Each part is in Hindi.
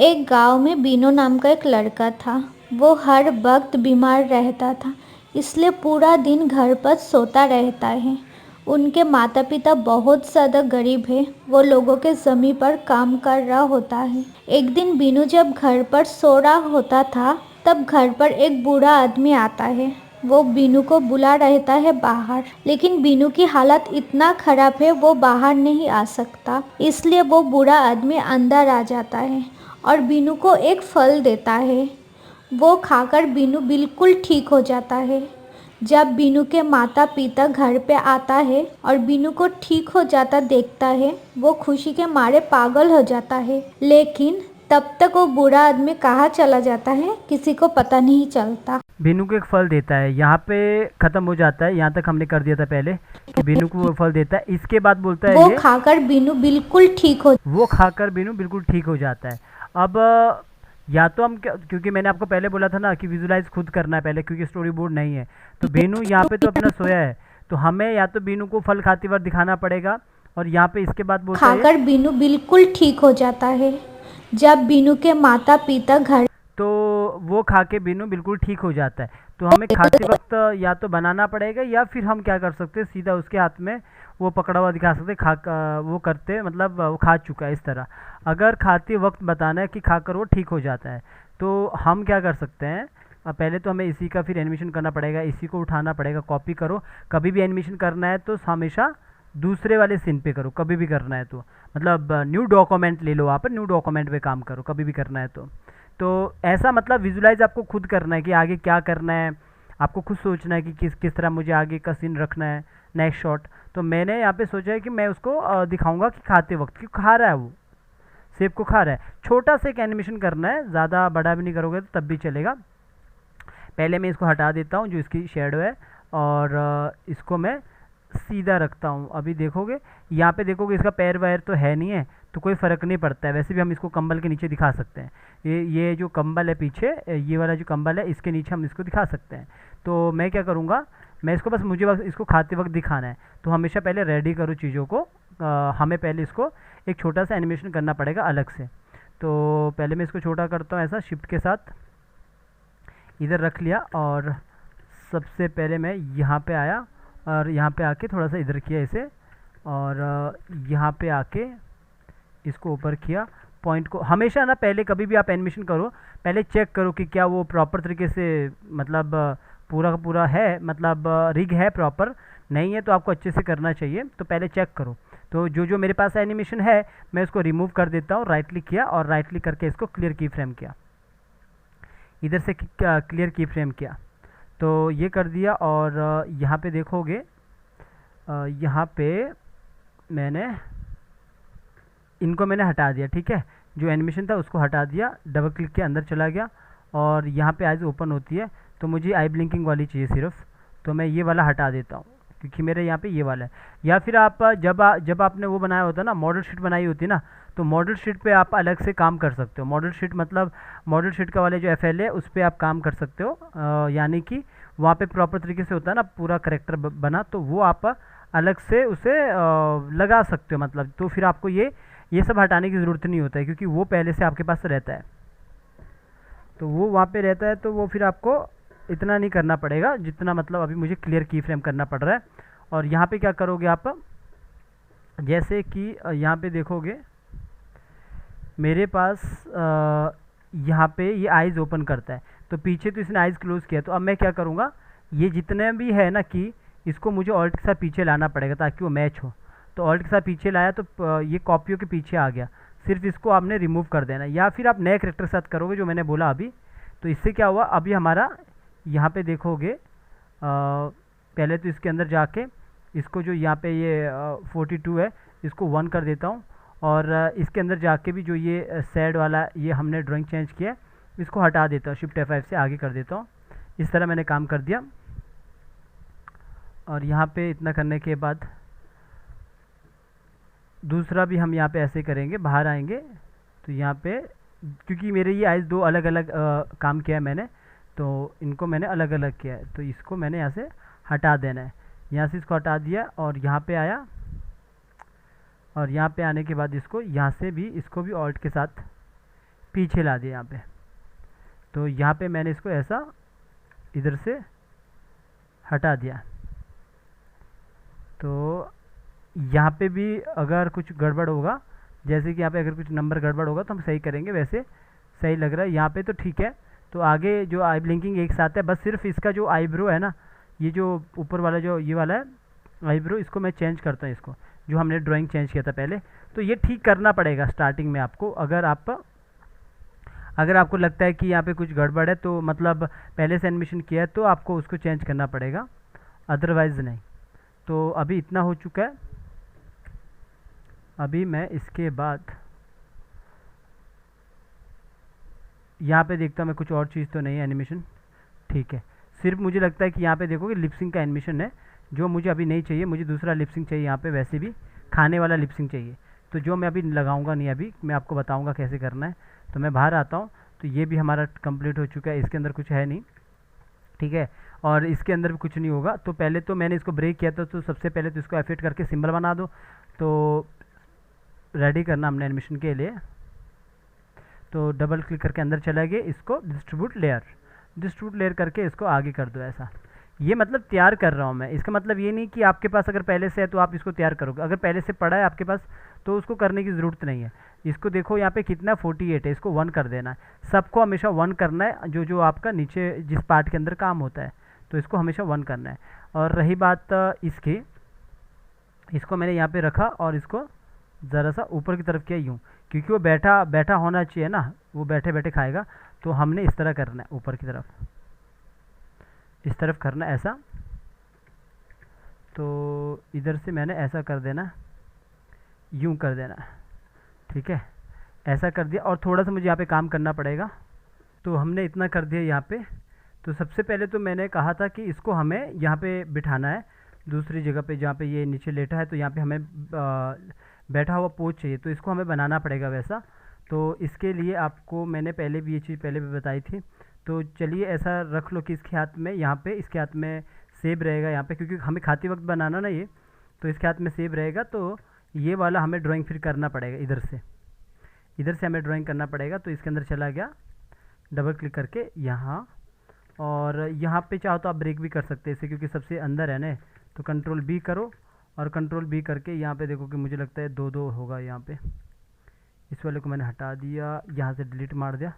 एक गांव में बीनू नाम का एक लड़का था। वो हर वक्त बीमार रहता था, इसलिए पूरा दिन घर पर सोता रहता है। उनके माता पिता बहुत ज़्यादा गरीब है, वो लोगों के ज़मीन पर काम कर रहा होता है। एक दिन बीनू जब घर पर सो रहा होता था, तब घर पर एक बूढ़ा आदमी आता है। वो बीनू को बुला रहता है बाहर, लेकिन बीनू की हालत इतना खराब है वो बाहर नहीं आ सकता। इसलिए वो बूढ़ा आदमी अंदर आ जाता है और बीनू को एक फल देता है। वो खाकर बीनू बिल्कुल ठीक हो जाता है। जब बीनू के माता पिता घर पे आता है और बीनू को ठीक हो जाता देखता है, वो खुशी के मारे पागल हो जाता है। लेकिन तब तक वो बूढ़ा आदमी कहाँ चला जाता है किसी को पता नहीं चलता। बीनू को एक फल देता है, यहाँ पे ख़त्म हो जाता है। यहाँ तक हमने कर दिया था पहले कि बीनू को वो फल देता है। इसके बाद बोलता है वो ये खाकर बीनू बिल्कुल ठीक हो वो खाकर बीनू बिल्कुल ठीक हो जाता है। अब या तो हम क्योंकि मैंने आपको पहले बोला था ना कि विजुलाइज खुद करना है पहले, क्योंकि स्टोरी बोर्ड नहीं है। तो बीनू यहाँ पे तो अपना सोया है, तो हमें या तो बीनू को फल खाते वक्त दिखाना पड़ेगा। और यहाँ पे इसके बाद बोलता है खाकर बीनू बिल्कुल ठीक हो जाता है। जब बीनू के माता पिता घर तो वो खा के बीनू बिल्कुल ठीक हो जाता है। तो हमें खाते वक्त या तो बनाना पड़ेगा, या फिर हम क्या कर सकते हैं, सीधा उसके हाथ में वो पकड़ा हुआ दिखा सकते वो करते मतलब वो खा चुका है इस तरह। अगर खाते वक्त बताना है कि खाकर वो ठीक हो जाता है, तो हम क्या कर सकते हैं, पहले तो हमें इसी का फिर एनिमेशन करना पड़ेगा, इसी को उठाना पड़ेगा, कॉपी करो। कभी भी एनिमेशन करना है तो हमेशा दूसरे वाले सीन पे करो, कभी भी करना है तो मतलब न्यू डॉक्यूमेंट ले लो, वहाँ पर न्यू डॉक्यूमेंट पे काम करो कभी भी करना है तो ऐसा मतलब विजुलाइज आपको खुद करना है कि आगे क्या करना है। आपको खुद सोचना है कि किस किस तरह मुझे आगे का सीन रखना है, नेक्स्ट शॉट। तो मैंने यहाँ पे सोचा है कि मैं उसको दिखाऊंगा कि खाते वक्त कि खा रहा है, वो सेब को खा रहा है। छोटा सा एक एनिमेशन करना है, ज़्यादा बड़ा भी नहीं करोगे तो तब भी चलेगा। पहले मैं इसको हटा देता हूँ जो इसकी शेडो है, और इसको मैं सीधा रखता हूँ। अभी देखोगे यहाँ पे देखोगे इसका पैर वैर तो है नहीं है, तो कोई फ़र्क नहीं पड़ता है। वैसे भी हम इसको कंबल के नीचे दिखा सकते हैं। ये जो कंबल है पीछे, ये वाला जो कंबल है इसके नीचे हम इसको दिखा सकते हैं। तो मैं क्या करूँगा, मैं इसको मुझे बस इसको खाते वक्त दिखाना है, तो हमेशा पहले रेडी करो चीज़ों को। हमें पहले इसको एक छोटा सा एनिमेशन करना पड़ेगा अलग से। तो पहले मैं इसको छोटा करता हूँ, ऐसा शिफ्ट के साथ इधर रख लिया, और सबसे पहले मैं यहाँ पे आया और यहाँ पे आके थोड़ा सा इधर किया इसे, और यहाँ पे आके इसको ऊपर किया। पॉइंट को हमेशा ना, पहले कभी भी आप एनिमेशन करो पहले चेक करो कि क्या वो प्रॉपर तरीके से मतलब पूरा का पूरा है, मतलब रिग है प्रॉपर। नहीं है तो आपको अच्छे से करना चाहिए, तो पहले चेक करो। तो जो जो मेरे पास एनिमेशन है मैं इसको रिमूव कर देता हूँ। राइट क्लिक किया और राइट क्लिक करके इसको क्लियर की फ्रेम किया, इधर से क्लियर की फ्रेम किया, तो ये कर दिया। और यहाँ पे देखोगे यहाँ पे मैंने इनको मैंने हटा दिया, ठीक है। जो एनिमेशन था उसको हटा दिया, डबल क्लिक के अंदर चला गया, और यहाँ पे आइज ओपन होती है तो मुझे आई ब्लिंकिंग वाली चाहिए सिर्फ, तो मैं ये वाला हटा देता हूँ क्योंकि मेरे यहाँ पे ये वाला है। या फिर आप जब आपने वो बनाया होता है ना, मॉडल शीट बनाई होती है ना, तो मॉडल शीट पे आप अलग से काम कर सकते हो। मॉडल शीट मतलब मॉडल शीट का वाले जो एफ है उस पर आप काम कर सकते हो, यानी कि वहाँ पे प्रॉपर तरीके से होता है ना पूरा करेक्टर बना, तो वो आप अलग से उसे लगा सकते हो मतलब। तो फिर आपको ये सब हटाने की ज़रूरत नहीं होता है, क्योंकि वो पहले से आपके पास रहता है, तो वो वहाँ पे रहता है। तो वो फिर आपको इतना नहीं करना पड़ेगा जितना मतलब अभी मुझे क्लियर की फ्रेम करना पड़ रहा है। और यहाँ पे क्या करोगे आप, जैसे कि यहाँ पे देखोगे मेरे पास यहाँ पे ये आइज़ ओपन करता है, तो पीछे तो इसने आइज़ क्लोज़ किया। तो अब मैं क्या करूँगा, ये जितने भी है ना कि इसको मुझे ऑल्ट के साथ पीछे लाना पड़ेगा ताकि वो मैच हो। तो ऑल्ट के साथ पीछे लाया तो ये कॉपियों के पीछे आ गया, सिर्फ इसको आपने रिमूव कर देना। या फिर आप नए करेक्टर के साथ करोगे जो मैंने बोला अभी, तो इससे क्या हुआ, अभी हमारा यहाँ पे देखोगे पहले तो इसके अंदर जाके इसको जो यहाँ पे ये 42 है इसको 1 कर देता हूँ, और इसके अंदर जाके भी जो ये सैड वाला ये हमने ड्राइंग चेंज किया इसको हटा देता हूँ, शिफ्ट F5 से आगे कर देता हूँ। इस तरह मैंने काम कर दिया। और यहाँ पे इतना करने के बाद दूसरा भी हम यहाँ पे ऐसे करेंगे, बाहर आएंगे तो यहाँ पे क्योंकि मेरे ये आइज़ दो अलग अलग काम किया है मैंने, तो इनको मैंने अलग अलग किया है, तो इसको मैंने यहाँ से हटा देना है। यहाँ से इसको हटा दिया और यहाँ पे आया, और यहाँ पे आने के बाद इसको यहाँ से भी इसको भी ऑल्ट के साथ पीछे ला दिया यहाँ पे। तो यहाँ पे मैंने इसको ऐसा इधर से हटा दिया। तो यहाँ पे भी अगर कुछ गड़बड़ होगा, जैसे कि यहाँ पे अगर कुछ नंबर गड़बड़ होगा तो हम सही करेंगे। वैसे सही लग रहा है यहाँ पे तो ठीक है। तो आगे जो आई ब्लिंकिंग एक साथ है, बस सिर्फ इसका जो आईब्रो है ना, ये जो ऊपर वाला जो ये वाला है आईब्रो, इसको मैं चेंज करता हूँ, इसको जो हमने ड्राइंग चेंज किया था पहले। तो ये ठीक करना पड़ेगा स्टार्टिंग में आपको। अगर आपको लगता है कि यहाँ पे कुछ गड़बड़ है, तो मतलब पहले से एडमिशन किया है, तो आपको उसको चेंज करना पड़ेगा, अदरवाइज़ नहीं। तो अभी इतना हो चुका है। अभी मैं इसके बाद यहाँ पे देखता हूँ मैं कुछ और चीज़ तो नहीं है एनिमेशन, ठीक है। सिर्फ मुझे लगता है कि यहाँ पे देखो कि लिपसिंग का एनिमेशन है, जो मुझे अभी नहीं चाहिए। मुझे दूसरा लिपसिंग चाहिए यहाँ पे, वैसे भी खाने वाला लिपसिंग चाहिए। तो जो मैं अभी लगाऊंगा नहीं, अभी मैं आपको बताऊंगा कैसे करना है। तो मैं बाहर आता हूँ। तो ये भी हमारा कंप्लीट हो चुका है, इसके अंदर कुछ है नहीं, ठीक है। और इसके अंदर भी कुछ नहीं होगा। तो पहले तो मैंने इसको ब्रेक किया था, तो सबसे पहले तो इसको एफेक्ट करके सिंबल बना दो। तो रेडी करना हमने एनिमेशन के लिए। तो डबल क्लिक करके अंदर चला गया, इसको डिस्ट्रीब्यूट लेयर करके इसको आगे कर दो ऐसा। ये मतलब तैयार कर रहा हूँ मैं, इसका मतलब ये नहीं कि आपके पास अगर पहले से है तो आप इसको तैयार करोगे। अगर पहले से पड़ा है आपके पास तो उसको करने की ज़रूरत नहीं है। इसको देखो यहाँ पे कितना 48 है, इसको 1 कर देना है। सबको हमेशा 1 करना है, जो जो आपका नीचे जिस पार्ट के अंदर काम होता है, तो इसको हमेशा 1 करना है। और रही बात इसकी, इसको मैंने यहाँ पे रखा और इसको ज़रा सा ऊपर की तरफ किया यूँ, क्योंकि वो बैठा बैठा होना चाहिए ना, वो बैठे बैठे खाएगा। तो हमने इस तरह करना है, ऊपर की तरफ इस तरफ करना है ऐसा। तो इधर से मैंने ऐसा कर देना, यूँ कर देना, ठीक है। ऐसा कर दिया। और थोड़ा सा मुझे यहाँ पे काम करना पड़ेगा। तो हमने इतना कर दिया यहाँ पे। तो सबसे पहले तो मैंने कहा था कि इसको हमें यहाँ पे बिठाना है दूसरी जगह पे, जहाँ पे ये नीचे लेटा है। तो यहाँ पे हमें बैठा हुआ पोज चाहिए, तो इसको हमें बनाना पड़ेगा वैसा। तो इसके लिए आपको मैंने पहले भी ये चीज़ पहले भी बताई थी। तो चलिए ऐसा रख लो कि इसके हाथ में, यहाँ पे इसके हाथ में सेब रहेगा यहाँ पे, क्योंकि हमें खाते वक्त बनाना ना ये, तो इसके हाथ में सेब रहेगा। तो ये वाला हमें ड्राइंग फिर करना पड़ेगा, इधर से हमें ड्राइंग करना पड़ेगा। तो इसके अंदर चला गया, डबल क्लिक करके यहाँ, और यहाँ पे चाहो तो आप ब्रेक भी कर सकते हैं इसे, क्योंकि सबसे अंदर है ना। तो कंट्रोल बी करो, और कंट्रोल बी करके यहाँ पे देखो कि मुझे लगता है 2-2 होगा यहाँ पे। इस वाले को मैंने हटा दिया, यहाँ से डिलीट मार दिया,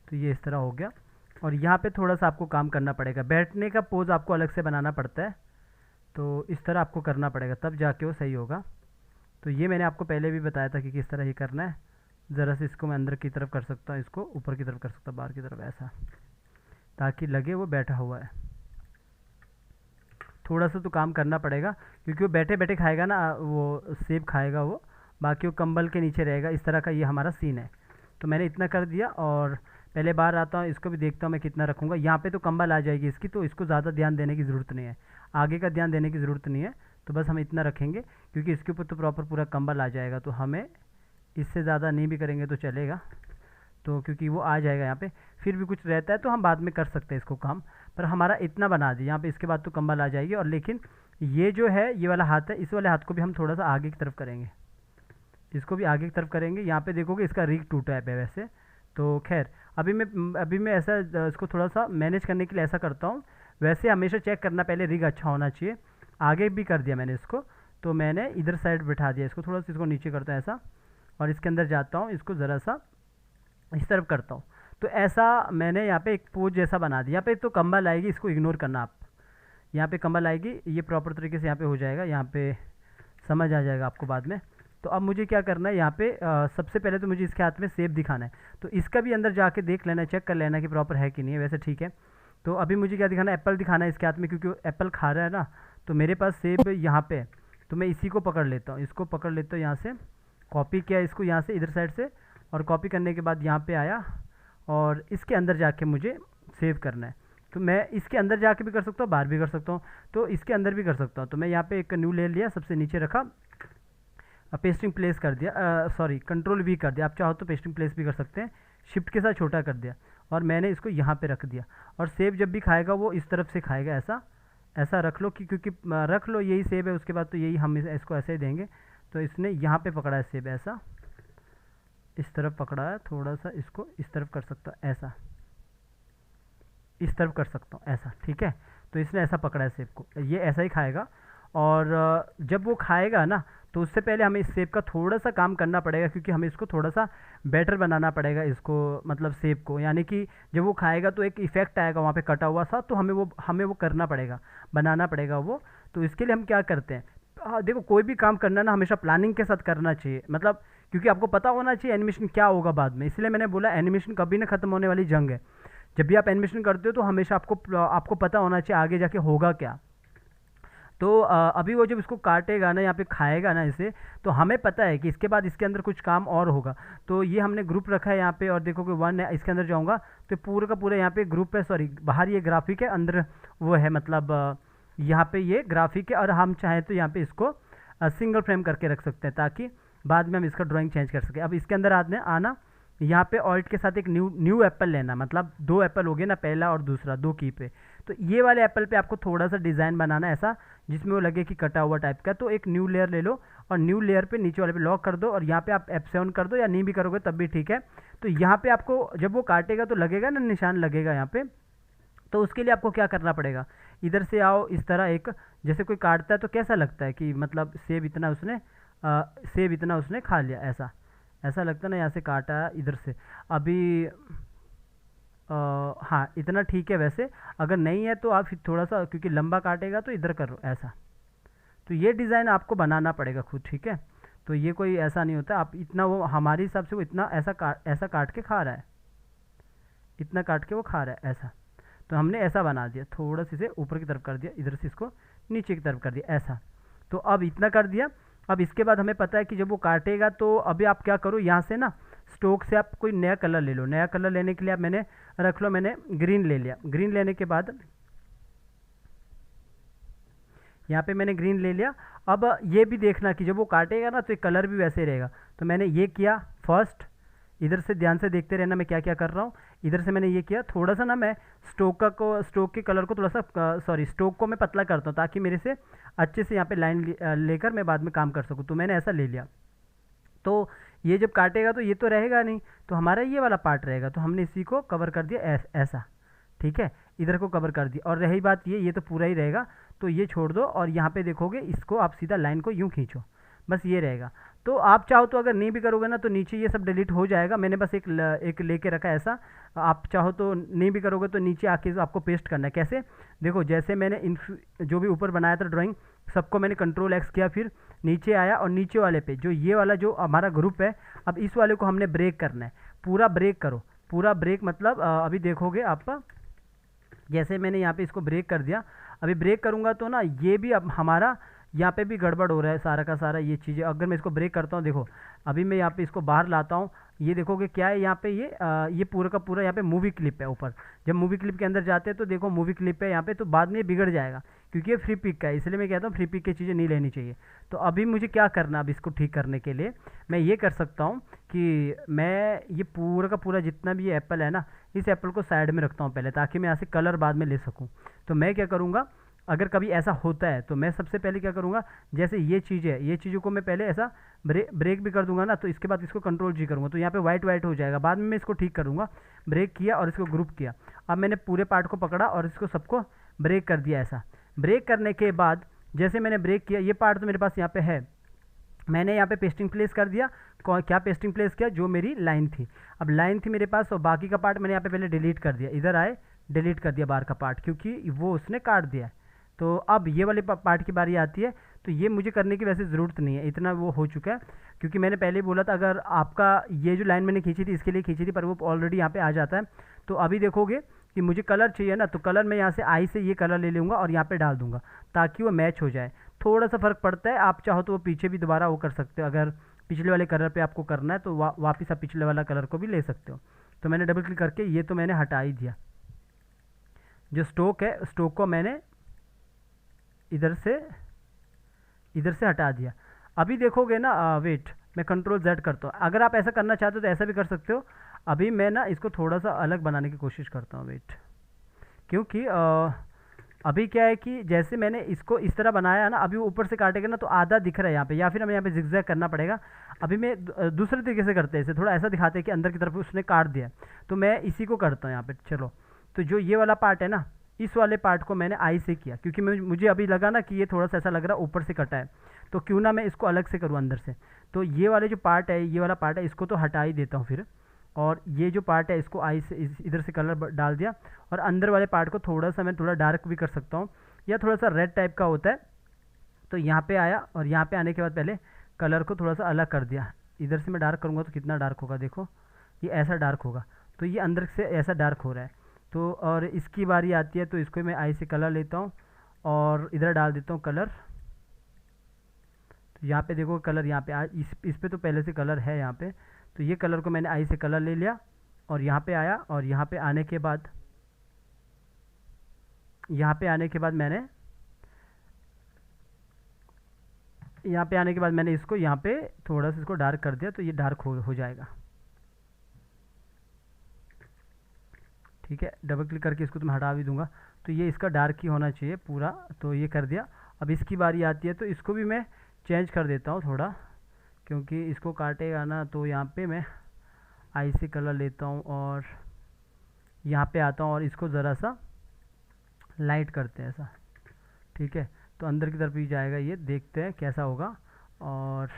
तो ये इस तरह हो गया। और यहाँ पे थोड़ा सा आपको काम करना पड़ेगा, बैठने का पोज आपको अलग से बनाना पड़ता है। तो इस तरह आपको करना पड़ेगा, तब जाके वो सही होगा। तो ये मैंने आपको पहले भी बताया था कि किस तरह ये करना है। ज़रा से इसको मैं अंदर की तरफ कर सकता हूँ, इसको ऊपर की तरफ कर सकता हूँ, बाहर की तरफ ऐसा, ताकि लगे वो बैठा हुआ है। थोड़ा सा तो काम करना पड़ेगा, क्योंकि वो बैठे बैठे खाएगा ना, वो सेब खाएगा वो, बाकी वो कंबल के नीचे रहेगा। इस तरह का ये हमारा सीन है। तो मैंने इतना कर दिया। और पहले बार आता हूँ, इसको भी देखता हूँ मैं कितना रखूँगा। यहाँ पे तो कंबल आ जाएगी इसकी, तो इसको ज़्यादा ध्यान देने की ज़रूरत नहीं है, आगे का ध्यान देने की ज़रूरत नहीं है। तो बस हम इतना रखेंगे, क्योंकि इसके ऊपर तो प्रॉपर पूरा कंबल आ जाएगा। तो हमें इससे ज़्यादा नहीं भी करेंगे तो चलेगा। तो क्योंकि वो आ जाएगा यहाँ पे, फिर भी कुछ रहता है तो हम बाद में कर सकते हैं इसको काम। पर हमारा इतना बना दिया यहाँ पे, इसके बाद तो कंबल आ जाएगी। और लेकिन ये जो है, ये वाला हाथ है, इस वाले हाथ को भी हम थोड़ा सा आगे की तरफ करेंगे, इसको भी आगे की तरफ करेंगे। यहाँ पे देखोगे इसका रिग टूटा है वैसे। तो खैर अभी मैं ऐसा इसको थोड़ा सा मैनेज करने के लिए ऐसा करता हूँ। वैसे हमेशा चेक करना पहले, रिग अच्छा होना चाहिए। आगे भी कर दिया मैंने इसको। तो मैंने इधर साइड बिठा दिया इसको, थोड़ा सा इसको नीचे करता हूँ ऐसा, और इसके अंदर जाता हूँ, इसको ज़रा सा इस तरफ करता हूँ। तो ऐसा मैंने यहाँ पे एक पोज जैसा बना दिया। यहाँ पे तो कंबल आएगी, इसको इग्नोर करना आप। यहाँ पे कंबल आएगी, ये प्रॉपर तरीके से यहाँ पे हो जाएगा, यहाँ पे समझ आ जाएगा आपको बाद में। तो अब मुझे क्या करना है, यहाँ पे सबसे पहले तो मुझे इसके हाथ में सेब दिखाना है। तो इसका भी अंदर जाके देख लेना, चेक कर लेना कि प्रॉपर है कि नहीं है। वैसे ठीक है। तो अभी मुझे क्या दिखाना है, एप्पल दिखाना है इसके हाथ में, क्योंकि वो एप्पल खा रहा है ना। तो मेरे पास सेब यहाँ पे है, तो मैं इसी को पकड़ लेता हूँ, इसको पकड़ लेता हूँ यहाँ से, कॉपी किया इसको यहाँ से इधर साइड से, और कॉपी करने के बाद यहाँ पे आया, और इसके अंदर जाके मुझे सेव करना है। तो मैं इसके अंदर जाके भी कर सकता हूँ, बाहर भी कर सकता हूँ, तो इसके अंदर भी कर सकता हूँ। तो मैं यहाँ पे एक न्यू ले लिया, सबसे नीचे रखा, पेस्टिंग प्लेस कर दिया, सॉरी कंट्रोल वी कर दिया। आप चाहो तो पेस्टिंग प्लेस भी कर सकते हैं, शिफ्ट के साथ छोटा कर दिया, और मैंने इसको यहाँ पे रख दिया। और सेब जब भी खाएगा वो इस तरफ से खाएगा, ऐसा रख लो कि, क्योंकि रख लो यही सेब है, उसके बाद तो यही हम इसको ऐसे ही देंगे। तो इसने यहाँ पे पकड़ा है सेब ऐसा, इस तरफ पकड़ा है, थोड़ा सा इसको इस तरफ कर सकता हूँ, ऐसा इस तरफ कर सकता हूँ ऐसा, ठीक है। तो इसने ऐसा पकड़ा है सेब को, ये ऐसा ही खाएगा। और जब वो खाएगा ना, तो उससे पहले हमें इस सेब का थोड़ा सा काम करना पड़ेगा, क्योंकि हमें इसको थोड़ा सा बेटर बनाना पड़ेगा इसको, मतलब सेब को, यानी कि जब वो खाएगा तो एक इफेक्ट आएगा वहाँ पे कटा हुआ सा, तो हमें वो करना पड़ेगा, बनाना पड़ेगा वो। तो इसके लिए हम क्या करते हैं, देखो कोई भी काम करना ना हमेशा प्लानिंग के साथ करना चाहिए, मतलब क्योंकि आपको पता होना चाहिए एनिमेशन क्या होगा बाद में। इसलिए मैंने बोला एनिमेशन कभी ना खत्म होने वाली जंग है। जब भी आप एनिमेशन करते हो तो हमेशा आपको पता होना चाहिए आगे जाके होगा क्या। तो अभी वो जब इसको काटेगा ना, यहाँ पे खाएगा ना इसे, तो हमें पता है कि इसके बाद इसके अंदर कुछ काम और होगा। तो ये हमने ग्रुप रखा है यहाँ पे, और देखो कि 1 है, इसके अंदर जाऊँगा तो पूरा का पूरा यहाँ पे ग्रुप है, सॉरी बाहर ये ग्राफिक है, अंदर वो है, मतलब यहाँ पे ये ग्राफिक है। और हम चाहें तो यहाँ पे इसको सिंगल फ्रेम करके रख सकते हैं, ताकि बाद में हम इसका ड्राइंग चेंज कर सकें। अब इसके अंदर आना, यहाँ पे ऑल्ट के साथ एक न्यू एप्पल लेना, मतलब 2 एप्पल हो गए ना, पहला और दूसरा, 2 की पे। तो ये वाले एप्पल पे आपको थोड़ा सा डिज़ाइन बनाना ऐसा जिसमें वो लगे कि कटा हुआ टाइप का। तो एक न्यू लेयर ले लो, और न्यू लेयर पे नीचे वाले पे लॉक कर दो, और यहाँ पे आप F7 कर दो, या नहीं भी करोगे तब भी ठीक है। तो यहाँ पे आपको जब वो काटेगा तो लगेगा ना, निशान लगेगा यहाँ पे। तो उसके लिए आपको क्या करना पड़ेगा, इधर से आओ, इस तरह एक, जैसे कोई काटता है तो कैसा लगता है कि मतलब सेब इतना उसने खा लिया, ऐसा ऐसा लगता है ना। यहाँ से काटा इधर से, अभी हाँ इतना ठीक है। वैसे अगर नहीं है तो आप फिर थोड़ा सा, क्योंकि लंबा काटेगा तो इधर करो ऐसा। तो ये डिज़ाइन आपको बनाना पड़ेगा खुद, ठीक है। तो ये कोई ऐसा नहीं होता, आप इतना, वो हमारे हिसाब से वो इतना ऐसा काट के खा रहा है, इतना काट के वो खा रहा है ऐसा। तो हमने ऐसा बना दिया, थोड़ा सा इसे ऊपर की तरफ कर दिया, इधर से इसको नीचे की तरफ कर दिया ऐसा। तो अब इतना कर दिया। अब इसके बाद हमें पता है कि जब वो काटेगा तो अभी आप क्या करो, यहाँ से ना स्टोक से आप कोई नया कलर ले लो। नया कलर लेने के लिए आप मैंने ग्रीन ले लिया। ग्रीन लेने के बाद यहाँ पे मैंने ग्रीन ले लिया। अब ये भी देखना कि जब वो काटेगा ना तो ये कलर भी वैसे रहेगा। तो मैंने ये किया फर्स्ट, इधर से ध्यान से देखते रहना मैं क्या क्या कर रहा हूँ। इधर से मैंने ये किया, थोड़ा सा ना मैं स्टोक के कलर को थोड़ा सा सॉरी स्टोक को मैं पतला करता हूँ, ताकि मेरे से अच्छे से यहाँ पे लाइन लेकर मैं बाद में काम कर सकूँ। तो मैंने ऐसा ले लिया। तो ये जब काटेगा तो ये तो रहेगा नहीं, तो हमारा ये वाला पार्ट रहेगा। तो हमने इसी को कवर कर दिया ऐसा, ठीक है। इधर को कवर कर दिया। और रही बात ये तो पूरा ही रहेगा, तो ये छोड़ दो। और यहाँ पे देखोगे इसको आप सीधा लाइन को यूँ खींचो, बस ये रहेगा। तो आप चाहो तो अगर नहीं भी करोगे ना तो नीचे ये सब डिलीट हो जाएगा। मैंने बस एक लेके रखा है ऐसा। आप चाहो तो नहीं भी करोगे तो नीचे आके आपको पेस्ट करना है। कैसे, देखो जैसे मैंने जो भी ऊपर बनाया था ड्राइंग, सबको मैंने Ctrl+X किया, फिर नीचे आया और नीचे वाले पे जो ये वाला जो हमारा ग्रुप है, अब इस वाले को हमने ब्रेक करना है। पूरा ब्रेक करो, पूरा ब्रेक मतलब अभी देखोगे आप, जैसे मैंने यहाँ पे इसको ब्रेक कर दिया। अभी ब्रेक करूँगा तो ना ये भी अब हमारा यहाँ पे भी गड़बड़ हो रहा है सारा का सारा। ये चीज़ें अगर मैं इसको ब्रेक करता हूँ, देखो अभी मैं यहाँ पे इसको बाहर लाता हूँ, ये देखोगे क्या है यहाँ पे, ये पूरा का पूरा यहाँ पे मूवी क्लिप है ऊपर। जब मूवी क्लिप के अंदर जाते हैं तो देखो मूवी क्लिप है यहाँ पे, तो बाद में ये बिगड़ जाएगा, क्योंकि ये फ्री पिक का है। इसलिए मैं कहता हूँ फ्री पिक की चीज़ें नहीं लेनी चाहिए। तो अभी मुझे क्या करना, अब इसको ठीक करने के लिए मैं ये कर सकता हूँ कि मैं ये पूरा का पूरा जितना भी ये एप्पल है ना, इस एप्पल को साइड में रखता हूँ पहले, ताकि मैं यहाँ से कलर बाद में ले सकूँ। तो मैं क्या करूँगा, अगर कभी ऐसा होता है तो मैं सबसे पहले क्या करूँगा, जैसे ये चीज़ है, ये चीज़ों को मैं पहले ऐसा ब्रेक भी कर दूंगा ना, तो इसके बाद इसको Ctrl+G करूँगा, तो यहाँ पे वाइट हो जाएगा। बाद में मैं इसको ठीक करूँगा। ब्रेक किया और इसको ग्रुप किया। अब मैंने पूरे पार्ट को पकड़ा और इसको सबको ब्रेक कर दिया ऐसा। ब्रेक करने के बाद जैसे मैंने ब्रेक किया, ये पार्ट तो मेरे पास यहाँ पे है, मैंने यहाँ पे पेस्टिंग प्लेस कर दिया। क्या पेस्टिंग प्लेस किया, जो मेरी लाइन थी। अब लाइन थी मेरे पास, और बाकी का पार्ट मैंने यहाँ पे पहले डिलीट कर दिया। इधर आए, डिलीट कर दिया बाहर का पार्ट, क्योंकि वो उसने काट दिया। तो अब ये वाले पार्ट की बारी आती है। तो ये मुझे करने की वैसे ज़रूरत नहीं है, इतना वो हो चुका है, क्योंकि मैंने पहले ही बोला था अगर आपका ये जो लाइन मैंने खींची थी इसके लिए खींची थी, पर वो ऑलरेडी यहाँ पे आ जाता है। तो अभी देखोगे कि मुझे कलर चाहिए ना, तो कलर मैं यहाँ से आई से ये कलर ले लूँगा और यहाँ पे डाल दूँगा, ताकि वो मैच हो जाए। थोड़ा सा फ़र्क पड़ता है, आप चाहो तो वो पीछे भी दोबारा वो कर सकते हो। अगर पिछले वाले कलर पे आपको करना है तो वापस आप पिछले वाला कलर को भी ले सकते हो। तो मैंने डबल क्लिक करके ये तो मैंने हटा ही दिया। जो स्टोक है, स्टोक को मैंने इधर से हटा दिया। अभी देखोगे ना, वेट मैं Ctrl+Z करता हूँ। अगर आप ऐसा करना चाहते हो तो ऐसा भी कर सकते हो। अभी मैं ना इसको थोड़ा सा अलग बनाने की कोशिश करता हूँ, वेट, क्योंकि अभी क्या है कि जैसे मैंने इसको इस तरह बनाया है ना, अभी वो ऊपर से काटेगा ना तो आधा दिख रहा है यहाँ पे, या फिर हमें यहाँ पे जिगजैग करना पड़ेगा। अभी मैं दूसरे तरीके से करते हैं इसे, थोड़ा ऐसा दिखाते हैं कि अंदर की तरफ उसने काट दिया, तो मैं इसी को करता हूँ यहाँ पे। चलो, तो जो ये वाला पार्ट है ना, इस वाले पार्ट को मैंने आई से किया, क्योंकि मुझे अभी लगा ना कि ये थोड़ा सा ऐसा लग रहा है ऊपर से कटा है, तो क्यों ना मैं इसको अलग से करूँ अंदर से। तो ये वाले जो पार्ट है, ये वाला पार्ट है, इसको तो हटा ही देता हूँ फिर, और ये जो पार्ट है इसको आई से इधर से कलर डाल दिया, और अंदर वाले पार्ट को थोड़ा सा मैं थोड़ा डार्क भी कर सकता हूँ, या थोड़ा सा रेड टाइप का होता है। तो यहाँ पे आया, और यहाँ पे आने के बाद पहले कलर को थोड़ा सा अलग कर दिया। इधर से मैं डार्क करूँगा तो कितना डार्क होगा, देखो ये ऐसा डार्क होगा, तो ये अंदर से ऐसा डार्क हो रहा है। तो और इसकी बारी आती है, तो इसको मैं आई से कलर लेता हूँ और इधर डाल देता हूँ कलर। तो यहाँ पे देखो कलर, यहाँ पे इस पे तो पहले से कलर है यहाँ पे, तो ये कलर को मैंने आई से कलर ले लिया, और यहाँ पे आया, और यहाँ पे आने के बाद मैंने इसको यहाँ पे थोड़ा सा इसको डार्क कर दिया, तो ये डार्क हो जाएगा। ठीक है, डबल क्लिक करके इसको तो मैं हटा भी दूंगा, तो ये इसका डार्क ही होना चाहिए पूरा, तो ये कर दिया। अब इसकी बारी आती है, तो इसको भी मैं चेंज कर देता हूँ थोड़ा, क्योंकि इसको काटेगा ना, तो यहाँ पे मैं आई से कलर लेता हूँ और यहाँ पे आता हूँ, और इसको ज़रा सा लाइट करते हैं ऐसा। ठीक है, तो अंदर की तरफ ही जाएगा ये, देखते हैं कैसा होगा। और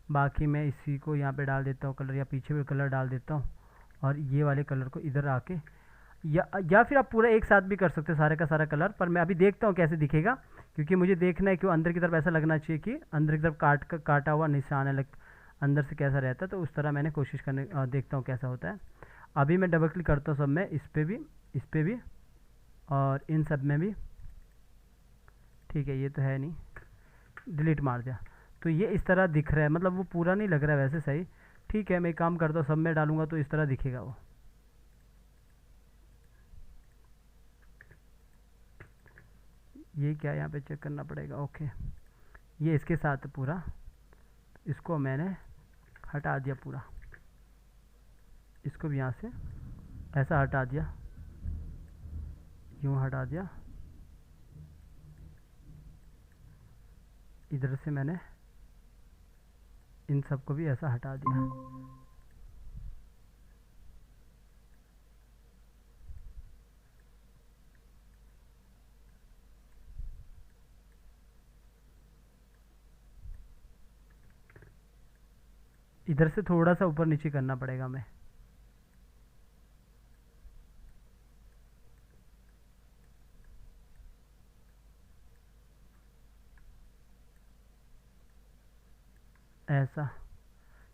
बाकी मैं इसी को यहाँ पे डाल देता हूँ कलर, या पीछे भी कलर डाल देता हूँ, और ये वाले कलर को इधर आके, या फिर आप पूरा एक साथ भी कर सकते हो सारे का सारा कलर, पर मैं अभी देखता हूँ कैसे दिखेगा, क्योंकि मुझे देखना है कि अंदर की तरफ ऐसा लगना चाहिए कि अंदर की तरफ काटा हुआ निशान है, अंदर से कैसा रहता है, तो उस तरह मैंने कोशिश करने देखता हूँ कैसा होता है। अभी मैं डबल क्लिक करता हूँ सब में, इस पर भी और इन सब में भी। ठीक है, ये तो है नहीं, डिलीट मार दिया, तो ये इस तरह दिख रहा है, मतलब वो पूरा नहीं लग रहा है वैसे सही। ठीक है, मैं काम करता हूँ, सब में डालूंगा तो इस तरह दिखेगा वो। ये क्या यहाँ पे चेक करना पड़ेगा, ओके, ये इसके साथ पूरा, इसको मैंने हटा दिया पूरा, इसको भी यहाँ से ऐसा हटा दिया, यूँ हटा दिया, इधर से मैंने इन सबको भी ऐसा हटा दिया। इधर से थोड़ा सा ऊपर नीचे करना पड़ेगा मैं, ऐसा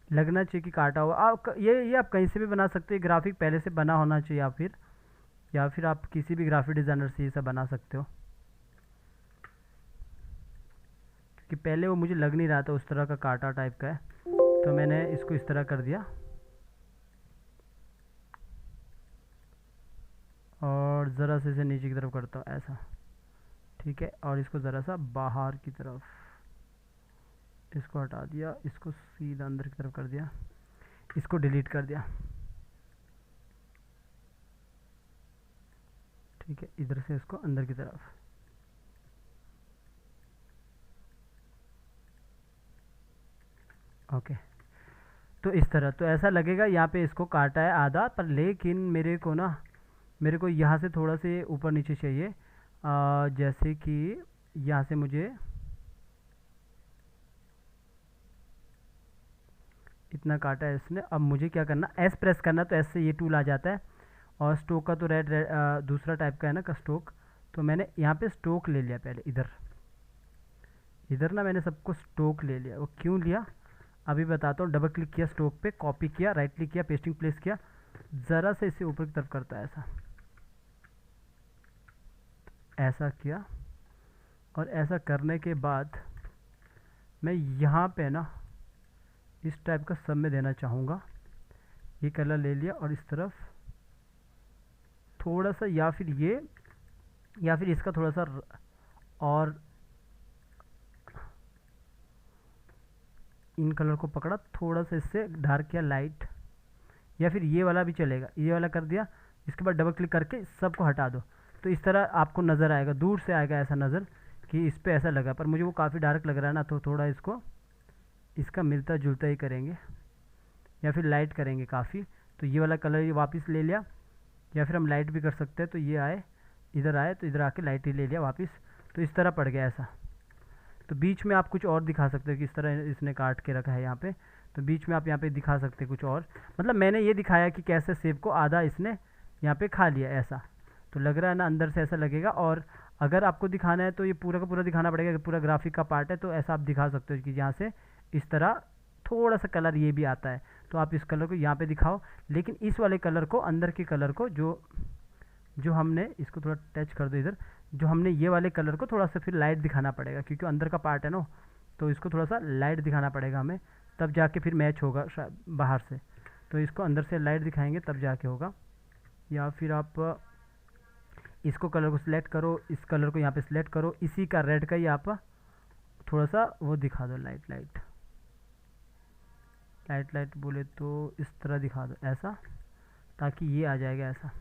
लगना चाहिए कि काटा हुआ। आप ये आप कहीं से भी बना सकते हो, ग्राफिक पहले से बना होना चाहिए, या फिर आप किसी भी ग्राफिक डिज़ाइनर से ये सब बना सकते हो, क्योंकि पहले वो मुझे लग नहीं रहा था उस तरह का काटा टाइप का है, तो मैंने इसको इस तरह कर दिया, और ज़रा से इसे नीचे की तरफ करता हूँ ऐसा। ठीक है, और इसको ज़रा सा बाहर की तरफ, इसको हटा दिया, इसको सीधा अंदर की तरफ कर दिया, इसको डिलीट कर दिया। ठीक है, इधर से इसको अंदर की तरफ, ओके। तो इस तरह, तो ऐसा लगेगा यहाँ पे इसको काटा है आधा, पर लेकिन मेरे को यहाँ से थोड़ा से ऊपर नीचे चाहिए, जैसे कि यहाँ से मुझे इतना काटा है इसने। अब मुझे क्या करना, एस प्रेस करना, तो एस से ये टूल आ जाता है, और स्ट्रोक का तो रेड दूसरा टाइप का है ना का स्ट्रोक, तो मैंने यहाँ पे स्ट्रोक ले लिया पहले, इधर ना मैंने सबको स्ट्रोक ले लिया। वो क्यों लिया अभी बताता हूँ। डबल क्लिक किया स्ट्रोक पे, कॉपी किया, राइट क्लिक किया, पेस्टिंग प्लेस किया, ज़रा से इसे ऊपर की तरफ करता है ऐसा किया, और ऐसा करने के बाद मैं यहाँ पे ना इस टाइप का सब में देना चाहूँगा। ये कलर ले लिया, और इस तरफ थोड़ा सा, या फिर इसका थोड़ा सा और इन कलर को पकड़ा, थोड़ा सा इससे डार्क किया लाइट, या फिर ये वाला भी चलेगा, ये वाला कर दिया। इसके बाद डबल क्लिक करके सबको हटा दो, तो इस तरह आपको नज़र आएगा, दूर से आएगा ऐसा नज़र कि इस पर ऐसा लगा, पर मुझे वो काफ़ी डार्क लग रहा है ना, तो थोड़ा इसको इसका मिलता जुलता ही करेंगे या फिर लाइट करेंगे काफ़ी। तो ये वाला कलर ये वापस ले लिया, या फिर हम लाइट भी कर सकते हैं। तो ये आए तो इधर आके लाइट ही ले लिया वापस, तो इस तरह पड़ गया ऐसा। तो बीच में आप कुछ और दिखा सकते हो, किस तरह इसने काट के रखा है यहाँ पे, तो बीच में आप यहाँ पे दिखा सकते हैं कुछ और। मतलब मैंने ये दिखाया कि कैसे सेब को आधा इसने यहाँ पे खा लिया ऐसा, तो लग रहा है ना अंदर से ऐसा लगेगा। और अगर आपको दिखाना है तो ये पूरा का पूरा दिखाना पड़ेगा कि पूरा ग्राफिक का पार्ट है, तो ऐसा आप दिखा सकते हो कि यहाँ से इस तरह थोड़ा सा कलर ये भी आता है, तो आप इस कलर को यहाँ पे दिखाओ। लेकिन इस वाले कलर को, अंदर के कलर को, जो हमने इसको थोड़ा टच कर दो इधर, जो हमने ये वाले कलर को थोड़ा सा फिर लाइट दिखाना पड़ेगा, क्योंकि अंदर का पार्ट है ना, तो इसको थोड़ा सा लाइट दिखाना पड़ेगा हमें, तब जाके फिर मैच होगा बाहर से। तो इसको अंदर से लाइट दिखाएंगे तब जाके होगा। या फिर आप इसको कलर को सिलेक्ट करो, इस कलर को यहाँ पे सिलेक्ट करो, इसी का रेड का ही आप थोड़ा सा वो दिखा दो, लाइट बोले तो इस तरह दिखा दो ऐसा, ताकि ये आ जाएगा ऐसा।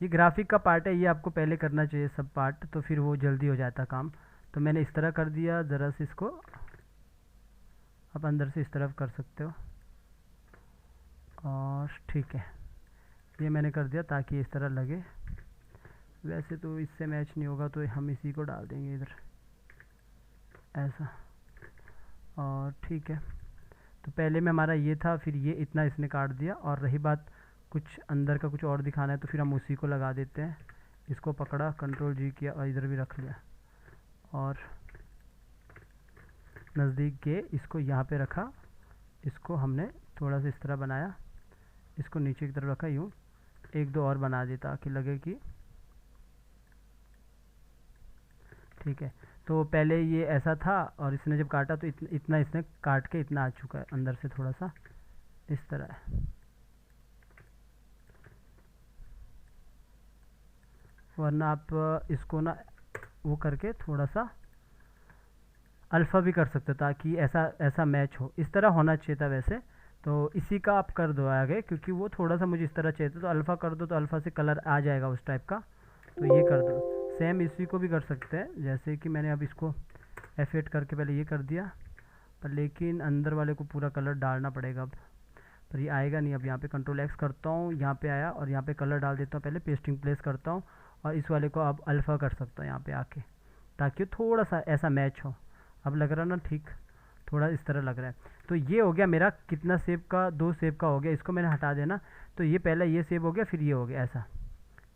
ये ग्राफिक का पार्ट है, ये आपको पहले करना चाहिए सब पार्ट, तो फिर वो जल्दी हो जाता काम। तो मैंने इस तरह कर दिया, ज़रा से इसको आप अंदर से इस तरफ कर सकते हो, और ठीक है ये मैंने कर दिया ताकि इस तरह लगे। वैसे तो इससे मैच नहीं होगा, तो हम इसी को डाल देंगे इधर ऐसा, और ठीक है। तो पहले में हमारा ये था, फिर ये इतना इसने काट दिया। और रही बात कुछ अंदर का कुछ और दिखाना है, तो फिर हम उसी को लगा देते हैं। इसको पकड़ा, कंट्रोल जी किया और इधर भी रख लिया, और नज़दीक गए, इसको यहाँ पे रखा, इसको हमने थोड़ा सा इस तरह बनाया, इसको नीचे की तरफ रखा यूँ, एक दो और बना दिया ताकि लगे कि ठीक है। तो पहले ये ऐसा था, और इसने जब काटा तो इतना इसने काट के इतना आ चुका है अंदर से, थोड़ा सा इस तरह है। वरना आप इसको ना वो करके थोड़ा सा अल्फ़ा भी कर सकते हो, ताकि ऐसा मैच हो, इस तरह होना चाहिए था वैसे। तो इसी का आप कर दो आगे, क्योंकि वो थोड़ा सा मुझे इस तरह चाहिए था, तो अल्फ़ा कर दो, तो अल्फ़ा से कलर आ जाएगा उस टाइप का। तो ये कर दो। सेम इसी को भी कर सकते हैं, जैसे कि मैंने अब इसको F8 करके पहले ये कर दिया, पर लेकिन अंदर वाले को पूरा कलर डालना पड़ेगा अब, पर ये आएगा नहीं। अब यहाँ पे कंट्रोल X करता हूँ, यहाँ पे आया और यहाँ पे कलर डाल देता हूँ, पहले पेस्टिंग प्लेस करता हूँ, और इस वाले को अब अल्फ़ा कर सकता हूँ यहाँ पे आके, ताकि थोड़ा सा ऐसा मैच हो। अब लग रहा ना ठीक, थोड़ा इस तरह लग रहा है। तो ये हो गया मेरा कितना सेब का, 2 सेब का हो गया। इसको मैंने हटा देना, तो ये पहले ये सेब हो गया, फिर ये हो गया ऐसा,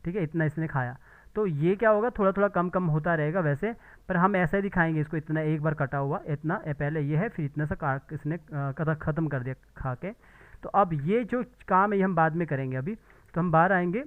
ठीक है। इतना इसने खाया, तो ये क्या होगा, थोड़ा थोड़ा कम कम होता रहेगा वैसे, पर हम ऐसा ही दिखाएंगे इसको। इतना एक बार कटा हुआ, इतना पहले ये है, फिर इतना सा काट इसने ख़त्म कर दिया खा के। तो अब ये जो काम है ये हम बाद में करेंगे। अभी तो हम बाहर आएंगे,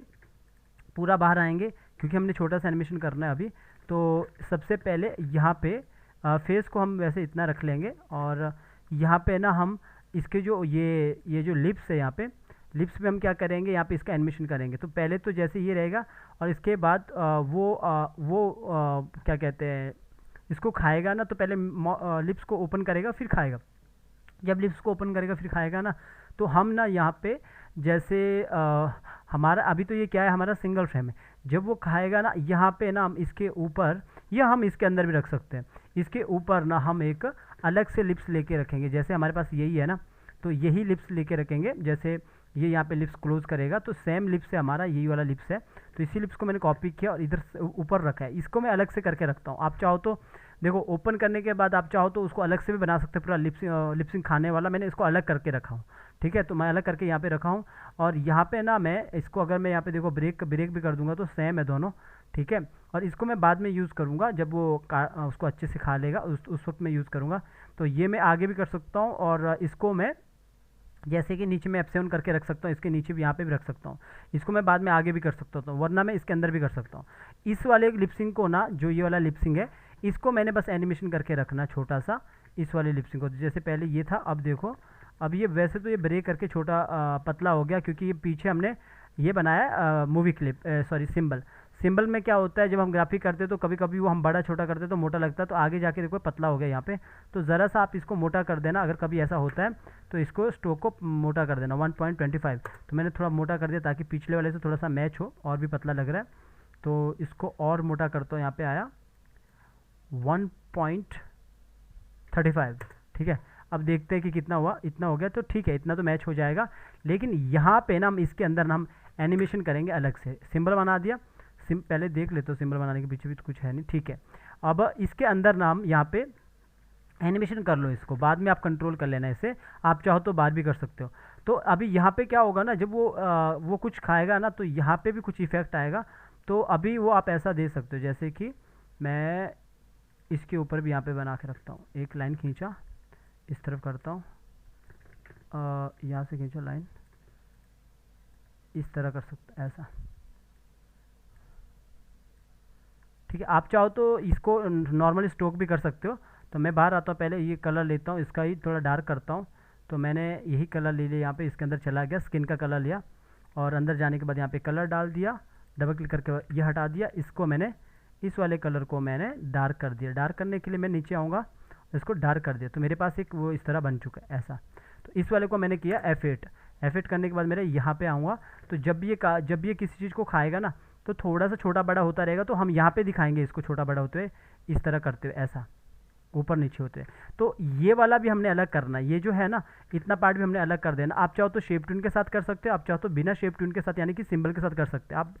पूरा बाहर आएंगे, क्योंकि हमने छोटा सा एनिमेशन करना है अभी। तो सबसे पहले यहाँ पे फेस को हम वैसे इतना रख लेंगे, और यहाँ पे ना हम इसके जो ये जो लिप्स है, यहाँ पे लिप्स पे हम क्या करेंगे, यहाँ पे इसका एनिमेशन करेंगे। तो पहले तो जैसे ये रहेगा, और इसके बाद क्या कहते हैं, इसको खाएगा ना, तो पहले लिप्स को ओपन करेगा फिर खाएगा। जब लिप्स को ओपन करेगा फिर खाएगा ना, तो हम ना यहाँ पे जैसे हमारा अभी तो ये क्या है, हमारा सिंगल फ्रेम है। जब वो खाएगा ना, यहाँ पे ना हम इसके ऊपर, या हम इसके अंदर भी रख सकते हैं, इसके ऊपर ना हम एक अलग से लिप्स लेके रखेंगे। जैसे हमारे पास यही है ना, तो यही लिप्स लेके रखेंगे। जैसे ये यहाँ पे लिप्स क्लोज करेगा, तो सेम लिप्स है हमारा, यही वाला लिप्स है। तो इसी लिप्स को मैंने कॉपी किया और इधर ऊपर रखा है। इसको मैं अलग से करके रखता हूँ। आप चाहो तो देखो, ओपन करने के बाद आप चाहो तो उसको अलग से भी बना सकते हो, पूरा लिप्सिंग खाने वाला। मैंने इसको अलग करके रखा हूँ, ठीक है। तो मैं अलग करके यहाँ पे रखा हूँ, और यहाँ पे ना मैं इसको, अगर मैं यहाँ पे देखो ब्रेक भी कर दूंगा, तो सेम है दोनों, ठीक है। और इसको मैं बाद में यूज़ करूँगा, जब वो उसको अच्छे से खा लेगा, उस वक्त मैं यूज़ करूँगा। तो ये मैं आगे भी कर सकता हूँ, और इसको मैं जैसे कि नीचे में F7 करके रख सकता हूँ, इसके नीचे भी यहाँ पे भी रख सकता हूँ। इसको मैं बाद में आगे भी कर सकता हूँ, वरना मैं इसके अंदर भी कर सकता हूँ। इस वाले लिपसिंग को ना, जो ये वाला लिपसिंग है, इसको मैंने बस एनिमेशन करके रखना छोटा सा, इस वाले लिपसिंग को। जैसे पहले ये था, अब देखो, अब ये वैसे तो ये ब्रेक करके छोटा पतला हो गया, क्योंकि ये पीछे हमने ये बनाया मूवी क्लिप, सॉरी सिंबल में क्या होता है, जब हम ग्राफिक करते हैं तो कभी कभी वो हम बड़ा छोटा करते हैं तो मोटा लगता है, तो आगे जाके देखो पतला हो गया यहाँ पे, तो ज़रा सा आप इसको मोटा कर देना, अगर कभी ऐसा होता है तो इसको स्ट्रोक को मोटा कर देना 1.25। तो मैंने थोड़ा मोटा कर दिया ताकि पिछले वाले से थोड़ा सा मैच हो, और भी पतला लग रहा है, तो इसको और मोटा करता हूँ। यहाँ पे आया 1.35, ठीक है। अब देखते हैं कि कितना हुआ, इतना हो गया तो ठीक है, इतना तो मैच हो जाएगा। लेकिन यहाँ पे ना हम इसके अंदर ना हम एनिमेशन करेंगे अलग से। सिंबल बना दिया, पहले देख लेते हो सिंबल बनाने के पीछे भी तो कुछ है नहीं, ठीक है। अब इसके अंदर ना हम यहाँ पे एनिमेशन कर लो, इसको बाद में आप कंट्रोल कर लेना, इसे आप चाहो तो बाहर भी कर सकते हो। तो अभी यहाँ पे क्या होगा ना, जब वो कुछ खाएगा ना तो यहाँ पे भी कुछ इफेक्ट आएगा। तो अभी वो आप ऐसा दे सकते हो, जैसे कि मैं इसके ऊपर भी यहाँ पे बना के रखता हूँ, एक लाइन खींचा, इस तरफ करता हूँ, यहाँ से खींचा लाइन, इस तरह कर सकते ऐसा, ठीक है। आप चाहो तो इसको नॉर्मल स्ट्रोक भी कर सकते हो। तो मैं बाहर आता हूँ, पहले ये कलर लेता हूँ, इसका ही थोड़ा डार्क करता हूँ। तो मैंने यही कलर ले लिया, यहाँ पे इसके अंदर चला गया, स्किन का कलर लिया, और अंदर जाने के बाद यहाँ पे कलर डाल दिया, डबल क्लिक करके ये हटा दिया। इसको मैंने इस वाले कलर को मैंने डार्क कर दिया। डार्क करने के लिए मैं नीचे आऊँगा, इसको डार्क कर दिया, तो मेरे पास एक वो इस तरह बन चुका है ऐसा। तो इस वाले को मैंने किया F8 करने के बाद मेरे यहाँ पे आऊँगा। तो जब ये किसी चीज़ को खाएगा ना तो थोड़ा सा छोटा बड़ा होता रहेगा, तो हम यहाँ पे दिखाएंगे इसको छोटा बड़ा होते हुए, इस तरह करते हुए ऐसा ऊपर नीचे होते हैं। तो ये वाला भी हमने अलग करना है, ये जो है ना इतना पार्ट भी हमने अलग कर देना। आप चाहो तो शेप ट्यून के साथ कर सकते हो, आप चाहो तो बिना शेप ट्यून के साथ यानी कि सिंबल के साथ कर सकते हो। आप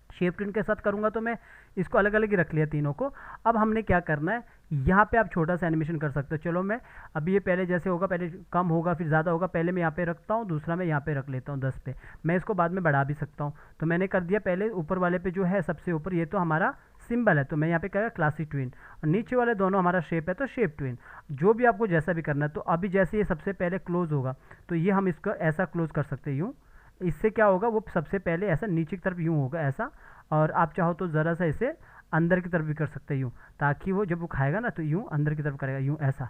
शेप ट्यून के साथ करूँगा तो मैं इसको अलग अलग ही रख लिया तीनों को। अब हमने क्या करना है, यहाँ पे आप छोटा सा एनिमेशन कर सकते हो। चलो मैं अभी ये पहले जैसे होगा, पहले कम होगा फिर ज़्यादा होगा, पहले मैं यहाँ पे रखता हूँ, दूसरा मैं यहाँ पे रख लेता हूँ 10 पे। मैं इसको बाद में बढ़ा भी सकता हूँ। तो मैंने कर दिया, पहले ऊपर वाले पे जो है सबसे ऊपर ये तो हमारा सिंबल है, तो मैं यहाँ पे क्या क्लासिक ट्विन, और नीचे वाले दोनों हमारा शेप है तो शेप ट्विन। जो भी आपको जैसा भी करना है। तो अभी जैसे ये सबसे पहले क्लोज होगा तो ये हम इसको ऐसा क्लोज कर सकते हैं यूँ। इससे क्या होगा, वो सबसे पहले ऐसा नीचे की तरफ यूँ होगा ऐसा, और आप चाहो तो ज़रा सा इसे अंदर की तरफ भी कर सकते हैं यूँ, ताकि वो जब वो खाएगा ना तो यूँ अंदर की तरफ करेगा यूँ ऐसा,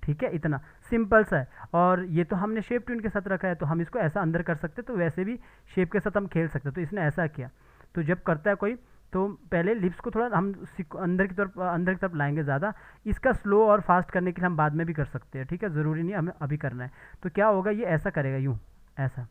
ठीक है। इतना सिंपल सा है। और ये तो हमने शेप ट्यून के साथ रखा है, तो हम इसको ऐसा अंदर कर सकते हैं, तो वैसे भी शेप के साथ हम खेल सकते हैं। तो इसने ऐसा किया, तो जब करता है कोई तो पहले लिप्स को थोड़ा हम अंदर की तरफ लाएंगे ज़्यादा। इसका स्लो और फास्ट करने के लिए हम बाद में भी कर सकते हैं, ठीक है, ज़रूरी नहीं हमें अभी करना है। तो क्या होगा, ये ऐसा करेगा यूँ ऐसा,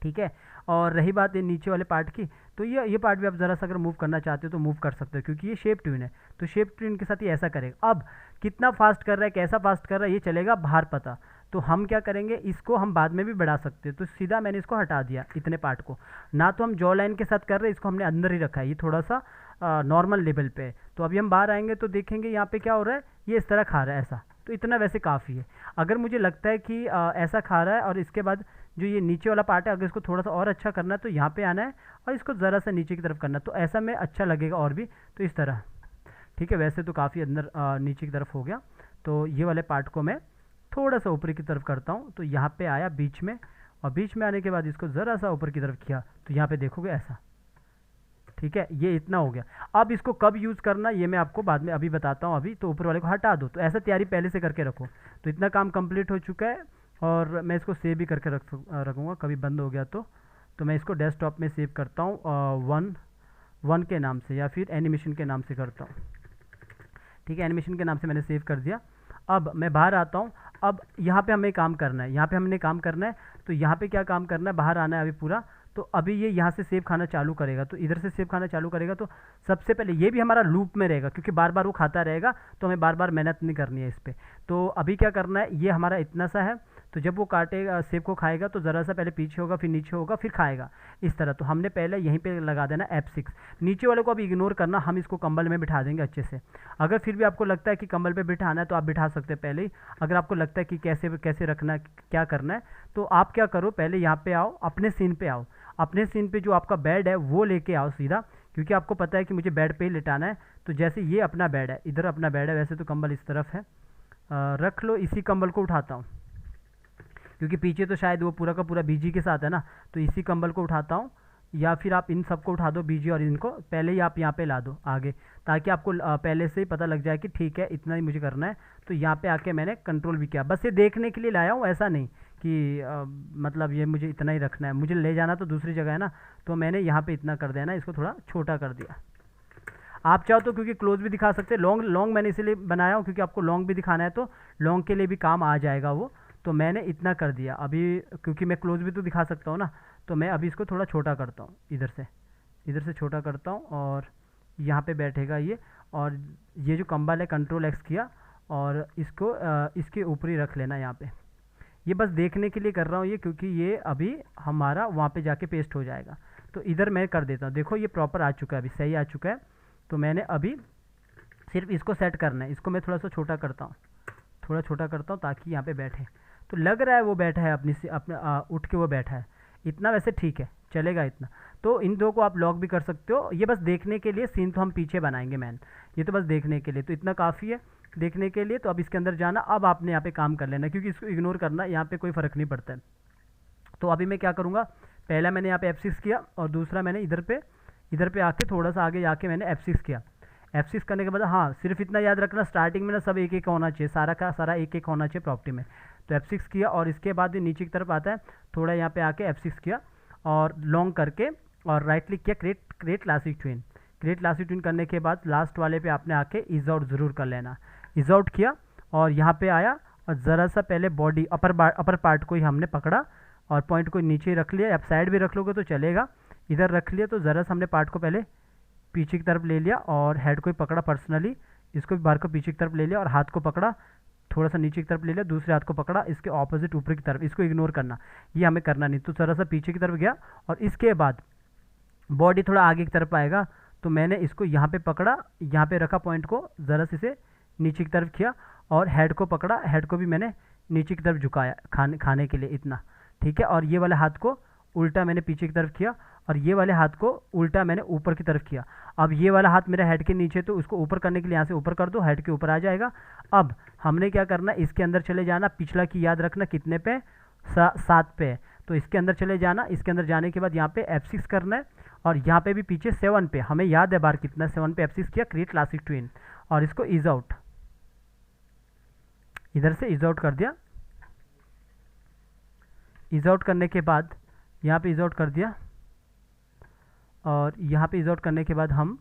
ठीक है। और रही बात ये नीचे वाले पार्ट की, तो ये पार्ट भी आप ज़रा सा अगर मूव करना चाहते हो तो मूव कर सकते हो, क्योंकि ये शेप ट्यून है। तो शेप ट्यून के साथ ये ऐसा करेगा। अब कितना फास्ट कर रहा है, कैसा फास्ट कर रहा है, ये चलेगा बाहर पता। तो हम क्या करेंगे, इसको हम बाद में भी बढ़ा सकते हैं। तो सीधा मैंने इसको हटा दिया इतने पार्ट को, ना तो हम जॉ लाइन के साथ कर रहे हैं, इसको हमने अंदर ही रखा है, ये थोड़ा सा नॉर्मल लेवल पे है। तो अभी हम बाहर आएंगे तो देखेंगे यहाँ पे क्या हो रहा है, ये इस तरह खा रहा है ऐसा। तो इतना वैसे काफ़ी है। अगर मुझे लगता है कि ऐसा खा रहा है और इसके बाद जो ये नीचे वाला पार्ट है अगर इसको थोड़ा सा और अच्छा करना है तो यहाँ पे आना है और इसको ज़रा सा नीचे की तरफ करना है, तो ऐसा में अच्छा लगेगा और भी। तो इस तरह, ठीक है। वैसे तो काफ़ी अंदर नीचे की तरफ हो गया। तो ये वाले पार्ट को मैं थोड़ा सा ऊपर की तरफ करता हूँ, तो यहाँ पे आया बीच में, और बीच में आने के बाद इसको ज़रा सा ऊपर की तरफ किया, तो यहाँ पे देखोगे ऐसा, ठीक है। ये इतना हो गया। अब इसको कब यूज़ करना ये मैं आपको बाद में अभी बताता हूँ। अभी तो ऊपर वाले को हटा दो, तो ऐसा तैयारी पहले से करके रखो। तो इतना काम कंप्लीट हो चुका है, और मैं इसको सेव भी करके रखूँगा, कभी बंद हो गया तो मैं इसको डेस्कटॉप में सेव करता हूँ 1 के नाम से, या फिर एनिमेशन के नाम से करता हूँ, ठीक है। एनिमेशन के नाम से मैंने सेव कर दिया। अब मैं बाहर आता हूँ। अब यहाँ पे हमें काम करना है, यहाँ पे हमने काम करना है। तो यहाँ पे क्या काम करना है, बाहर आना है अभी पूरा। तो अभी ये यहाँ से सेब खाना चालू करेगा, तो इधर से सेब खाना चालू करेगा। तो सबसे पहले ये भी हमारा लूप में रहेगा, क्योंकि बार बार वो खाता रहेगा, तो हमें बार बार मेहनत नहीं करनी है इस पर। तो अभी क्या करना है, ये हमारा इतना सा है, तो जब वो काटेगा सेब को खाएगा तो ज़रा सा पहले पीछे होगा, फिर नीचे होगा, फिर खाएगा इस तरह। तो हमने पहले यहीं पे लगा देना F6। नीचे वाले को अभी इग्नोर करना, हम इसको कंबल में बिठा देंगे अच्छे से। अगर फिर भी आपको लगता है कि कंबल पे बिठाना है तो आप बिठा सकते हैं पहले ही। अगर आपको लगता है कि कैसे कैसे रखना है, क्या करना है, तो आप क्या करो, पहले यहाँ पे आओ, अपने सीन पे आओ। अपने सीन पे जो आपका बेड है वो लेके आओ सीधा, क्योंकि आपको पता है कि मुझे बेड पे ही लिटाना है। तो जैसे ये अपना बेड है, इधर अपना बेड है, वैसे तो कंबल इस तरफ है, रख लो। इसी कंबल को उठाता हूँ, क्योंकि पीछे तो शायद वो पूरा का पूरा बीजी के साथ है ना, तो इसी कंबल को उठाता हूँ। या फिर आप इन सबको उठा दो, बीजी और इनको पहले ही आप यहाँ पे ला दो आगे, ताकि आपको पहले से ही पता लग जाए कि ठीक है इतना ही मुझे करना है। तो यहाँ पे आके मैंने कंट्रोल भी किया, बस ये देखने के लिए लाया हूँ, ऐसा नहीं कि मतलब ये मुझे इतना ही रखना है, मुझे ले जाना तो दूसरी जगह है ना, तो मैंने यहाँ पे इतना कर दिया ना, इसको थोड़ा छोटा कर दिया। आप चाहो तो क्योंकि क्लोज भी दिखा सकते हैं, लॉन्ग लॉन्ग मैंने इसीलिए बनाया हूँ क्योंकि आपको लॉन्ग भी दिखाना है, तो लॉन्ग के लिए भी काम आ जाएगा वो। तो मैंने इतना कर दिया अभी, क्योंकि मैं क्लोज भी तो दिखा सकता हूँ ना, तो मैं अभी इसको थोड़ा छोटा करता हूँ, इधर से छोटा करता हूँ और यहाँ पे बैठेगा ये। और ये जो कंबल है कंट्रोल एक्स किया और इसको इसके ऊपर ही रख लेना यहाँ पे। ये बस देखने के लिए कर रहा हूँ ये, क्योंकि ये अभी हमारा वहाँ पे जाके पेस्ट हो जाएगा। तो इधर मैं कर देता हूँ, देखो ये प्रॉपर आ चुका है, अभी सही आ चुका है। तो मैंने अभी सिर्फ इसको सेट करना है, इसको मैं थोड़ा सा छोटा करता हूँ, थोड़ा छोटा करता हूँ ताकि यहाँ पे बैठे। तो लग रहा है वो बैठा है अपनी से अपने उठ के वो बैठा है इतना, वैसे ठीक है चलेगा इतना। तो इन दो को आप लॉक भी कर सकते हो, ये बस देखने के लिए, सीन तो हम पीछे बनाएंगे मैन, ये तो बस देखने के लिए, तो इतना काफ़ी है देखने के लिए। तो अब इसके अंदर जाना, अब आपने यहाँ पे काम कर लेना, क्योंकि इसको इग्नोर करना, यहाँ पे कोई फ़र्क नहीं पड़ता है। तो अभी मैं क्या करूँगा, पहला मैंने यहाँ पे F6 किया और दूसरा मैंने इधर पे आके थोड़ा सा आगे जाके मैंने F6 किया। F6 करने के बाद हाँ सिर्फ इतना याद रखना, स्टार्टिंग में ना सब एक एक होना चाहिए, सारा का सारा एक एक होना चाहिए प्रॉपर्टी में। तो F6 किया और इसके बाद नीचे की तरफ आता है, थोड़ा यहाँ पे आके F6 किया और लॉन्ग करके और राइट क्लिक किया, create classic twin. Create classic twin करने के बाद लास्ट वाले पे आपने आके इज आउट ज़रूर कर लेना। इज आउट किया और यहाँ पे आया और ज़रा सा पहले बॉडी अपर पार्ट को ही हमने पकड़ा और पॉइंट को नीचे रख लिया, आप साइड भी रख लोगे तो चलेगा, इधर रख लिया। तो ज़रा सा हमने पार्ट को पहले पीछे की तरफ ले लिया और हेड को ही पकड़ा पर्सनली, इसको भी बाहर को पीछे की तरफ ले लिया और हाथ को पकड़ा थोड़ा सा नीचे की तरफ ले लिया, दूसरे हाथ को पकड़ा इसके ऑपोजिट ऊपर की तरफ, इसको इग्नोर करना, ये हमें करना नहीं। तो ज़रा सा पीछे की तरफ गया और इसके बाद बॉडी थोड़ा आगे की तरफ आएगा, तो मैंने इसको यहाँ पे पकड़ा, यहाँ पे रखा पॉइंट को, ज़रा से नीचे की तरफ किया और हेड को पकड़ा, हेड को भी मैंने नीचे की तरफ झुकाया खाने के लिए इतना, ठीक है। और ये वाले हाथ को उल्टा मैंने पीछे की तरफ किया और ये वाले हाथ को उल्टा मैंने ऊपर की तरफ किया। अब ये वाला हाथ मेरा हेड के नीचे, तो उसको ऊपर करने के लिए यहाँ से ऊपर कर दो, हेड के ऊपर आ जाएगा। अब हमने क्या करना, इसके अंदर चले जाना, पिछला की याद रखना कितने पे, 7 पे है, तो इसके अंदर चले जाना। इसके अंदर जाने के बाद यहाँ पे F6 करना है और यहाँ पे भी पीछे 7 पे, हमें याद है बार कितना, 7 पे F6 किया, क्रिएट क्लासिक ट्विन और इसको इज आउट, इधर से इज आउट कर दिया। इज आउट करने के बाद यहाँ पे इज आउट कर दिया और यहाँ पे इज आउट करने के बाद हम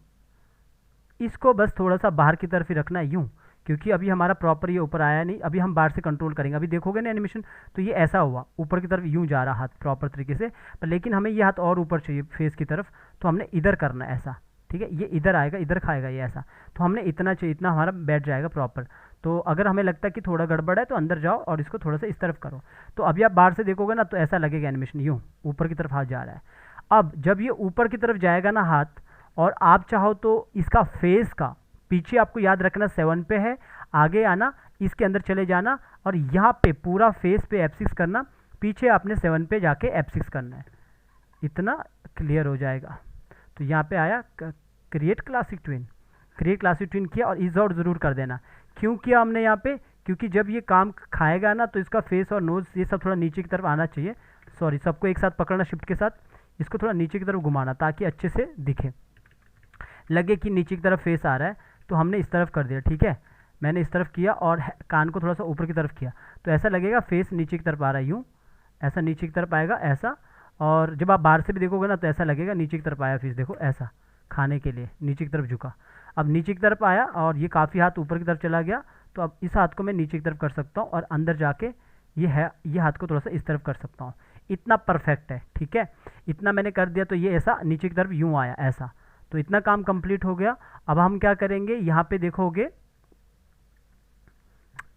इसको बस थोड़ा सा बाहर की तरफ ही रखना है यूँ, क्योंकि अभी हमारा प्रॉपर ये ऊपर आया नहीं, अभी हम बाहर से कंट्रोल करेंगे। अभी देखोगे ना एनिमेशन, तो ये ऐसा हुआ ऊपर की तरफ यूँ जा रहा हाथ प्रॉपर तरीके से, पर लेकिन हमें ये हाथ और ऊपर चाहिए फेस की तरफ, तो हमने इधर करना है ऐसा, ठीक है। ये इधर आएगा, इधर खाएगा ये ऐसा, तो हमने इतना चाहिए, इतना हमारा बैठ जाएगा प्रॉपर। तो अगर हमें लगता है कि थोड़ा गड़बड़ है तो अंदर जाओ और इसको थोड़ा सा इस तरफ करो, तो अभी आप बाहर से देखोगे ना तो ऐसा लगेगा एनिमेशन यूँ ऊपर की तरफ हाथ जा रहा है। अब जब ये ऊपर की तरफ जाएगा ना हाथ, और आप चाहो तो इसका फेस का पीछे आपको याद रखना 7 पे है, आगे आना, इसके अंदर चले जाना और यहाँ पे पूरा फेस पे F6 करना, पीछे आपने 7 पे जाके F6 करना है, इतना क्लियर हो जाएगा। तो यहाँ पे आया create classic twin, create classic twin किया और इज आउट ज़रूर कर देना। क्यों किया हमने यहाँ पे, क्योंकि जब ये काम खाएगा ना तो इसका फेस और नोज़ ये सब थोड़ा नीचे की तरफ आना चाहिए, सॉरी सबको एक साथ पकड़ना शिफ्ट के साथ, इसको थोड़ा नीचे की तरफ घुमाना ताकि अच्छे से दिखे, लगे कि नीचे की तरफ फेस आ रहा है। तो हमने इस तरफ कर दिया, ठीक है, मैंने इस तरफ किया और कान को थोड़ा सा ऊपर की तरफ किया, तो ऐसा लगेगा फेस नीचे की तरफ आ रहा है यूँ, ऐसा नीचे की तरफ आएगा ऐसा। और जब आप बाहर से भी देखोगे ना तो ऐसा लगेगा नीचे की तरफ आया फेस, देखो ऐसा खाने के लिए नीचे की तरफ झुका। अब नीचे की तरफ आया और ये काफ़ी हाथ ऊपर की तरफ चला गया, तो अब इस हाथ को मैं नीचे की तरफ कर सकता हूँ और अंदर जाके ये हाथ को थोड़ा सा इस तरफ कर सकता हूँ, इतना परफेक्ट है, ठीक है। इतना मैंने कर दिया तो ये ऐसा नीचे की तरफ यूँ आया ऐसा, तो इतना काम कंप्लीट हो गया। अब हम क्या करेंगे, यहाँ पे देखोगे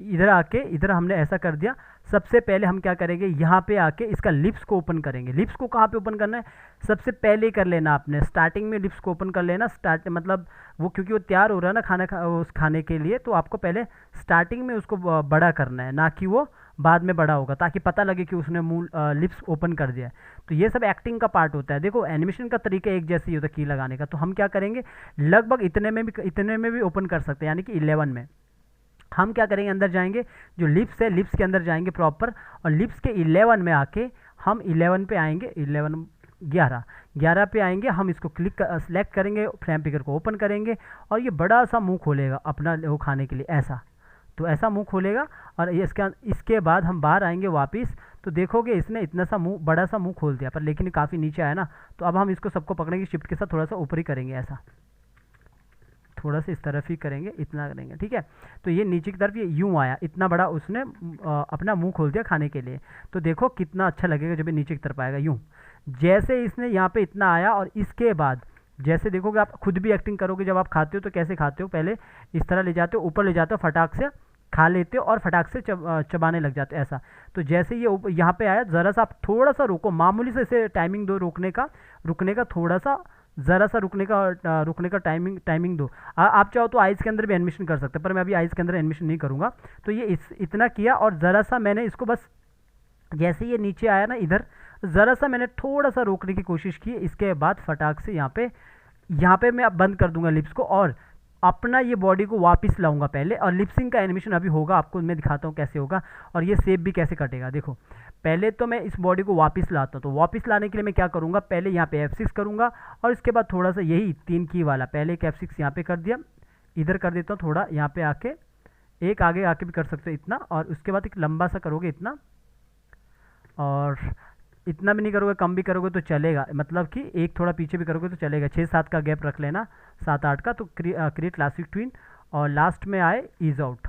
इधर आके, इधर हमने ऐसा कर दिया। सबसे पहले हम क्या करेंगे, यहाँ पे आके इसका लिप्स को ओपन करेंगे। लिप्स को कहाँ पे ओपन करना है, सबसे पहले कर लेना आपने, स्टार्टिंग में लिप्स को ओपन कर लेना। स्टार्ट मतलब वो क्योंकि वो तैयार हो रहा है ना उस खाने के लिए, तो आपको पहले स्टार्टिंग में उसको बड़ा करना है, ना कि वो बाद में बड़ा होगा, ताकि पता लगे कि उसने लिप्स ओपन कर दिया है। तो ये सब एक्टिंग का पार्ट होता है। देखो एनिमेशन का तरीका एक जैसे ही होता है की लगाने का, तो हम क्या करेंगे, लगभग इतने में भी ओपन कर सकते हैं, यानी कि 11 में। हम क्या करेंगे, अंदर जाएंगे, जो लिप्स है लिप्स के अंदर जाएंगे प्रॉपर, और लिप्स के 11 में आके हम 11 पे आएंगे, 11 पे आएंगे। हम इसको सेलेक्ट करेंगे, फ्रेम पिकर को ओपन करेंगे और ये बड़ा सा मुंह खोलेगा अपना वो खाने के लिए ऐसा, तो ऐसा मुंह खोलेगा। और ये इसके बाद हम बाहर आएंगे वापस, तो देखोगे इसने इतना सा मुंह, बड़ा सा मुंह खोल दिया, पर लेकिन काफ़ी नीचे आया ना, तो अब हम इसको सबको पकड़ेंगे शिफ्ट के साथ, थोड़ा सा ऊपर ही करेंगे, ऐसा थोड़ा सा इस तरफ ही करेंगे, इतना करेंगे, ठीक है। तो ये नीचे की तरफ ये यूं आया, इतना बड़ा उसने अपना मुंह खोल दिया खाने के लिए। तो देखो कितना अच्छा लगेगा जब ये नीचे की तरफ आएगा, यूं जैसे इसने यहाँ पे इतना आया, और इसके बाद जैसे देखोगे, आप खुद भी एक्टिंग करोगे जब आप खाते हो, तो कैसे खाते हो, पहले इस तरह ले जाते हो, ऊपर ले जाते हो, फटाक से खा लेते हो और फटाक से चबाने लग जाते हो ऐसा। तो जैसे ये यहाँ पे आया, ज़रा सा आप थोड़ा सा रोको, मामूली से इसे टाइमिंग दो, रुकने का थोड़ा सा, ज़रा सा रुकने का टाइमिंग दो। आप चाहो तो आइज़ के अंदर भी एनिमेशन कर सकते हैं, पर मैं अभी आइज़ के अंदर एनिमेशन नहीं करूँगा। तो ये इतना किया, और ज़रा सा मैंने इसको बस जैसे ये नीचे आया ना इधर, ज़रा सा मैंने थोड़ा सा रोकने की कोशिश की। इसके बाद फटाक से यहाँ पे मैं अब बंद कर दूंगा लिप्स को, और अपना ये बॉडी को वापस लाऊंगा पहले, और लिपसिंग का एनिमेशन अभी होगा, आपको मैं दिखाता हूँ कैसे होगा, और ये सेप भी कैसे कटेगा। देखो पहले तो मैं इस बॉडी को वापस लाता हूँ, तो वापस लाने के लिए मैं क्या करूँगा, पहले यहाँ पे F6 करूँगा, और इसके बाद थोड़ा सा यही 3 की वाला, पहले एक F6 यहाँ पे कर दिया, इधर कर देता हूँ थोड़ा, यहाँ पे आके एक आगे आके भी कर सकते हो इतना, और उसके बाद एक लंबा सा करोगे इतना, और इतना भी नहीं करोगे, कम भी करोगे तो चलेगा, मतलब कि एक थोड़ा पीछे भी करोगे तो चलेगा। 6-7 का गैप रख लेना, 7-8 का। तो क्रिएट क्लासिक ट्विन, और लास्ट में आए ईज आउट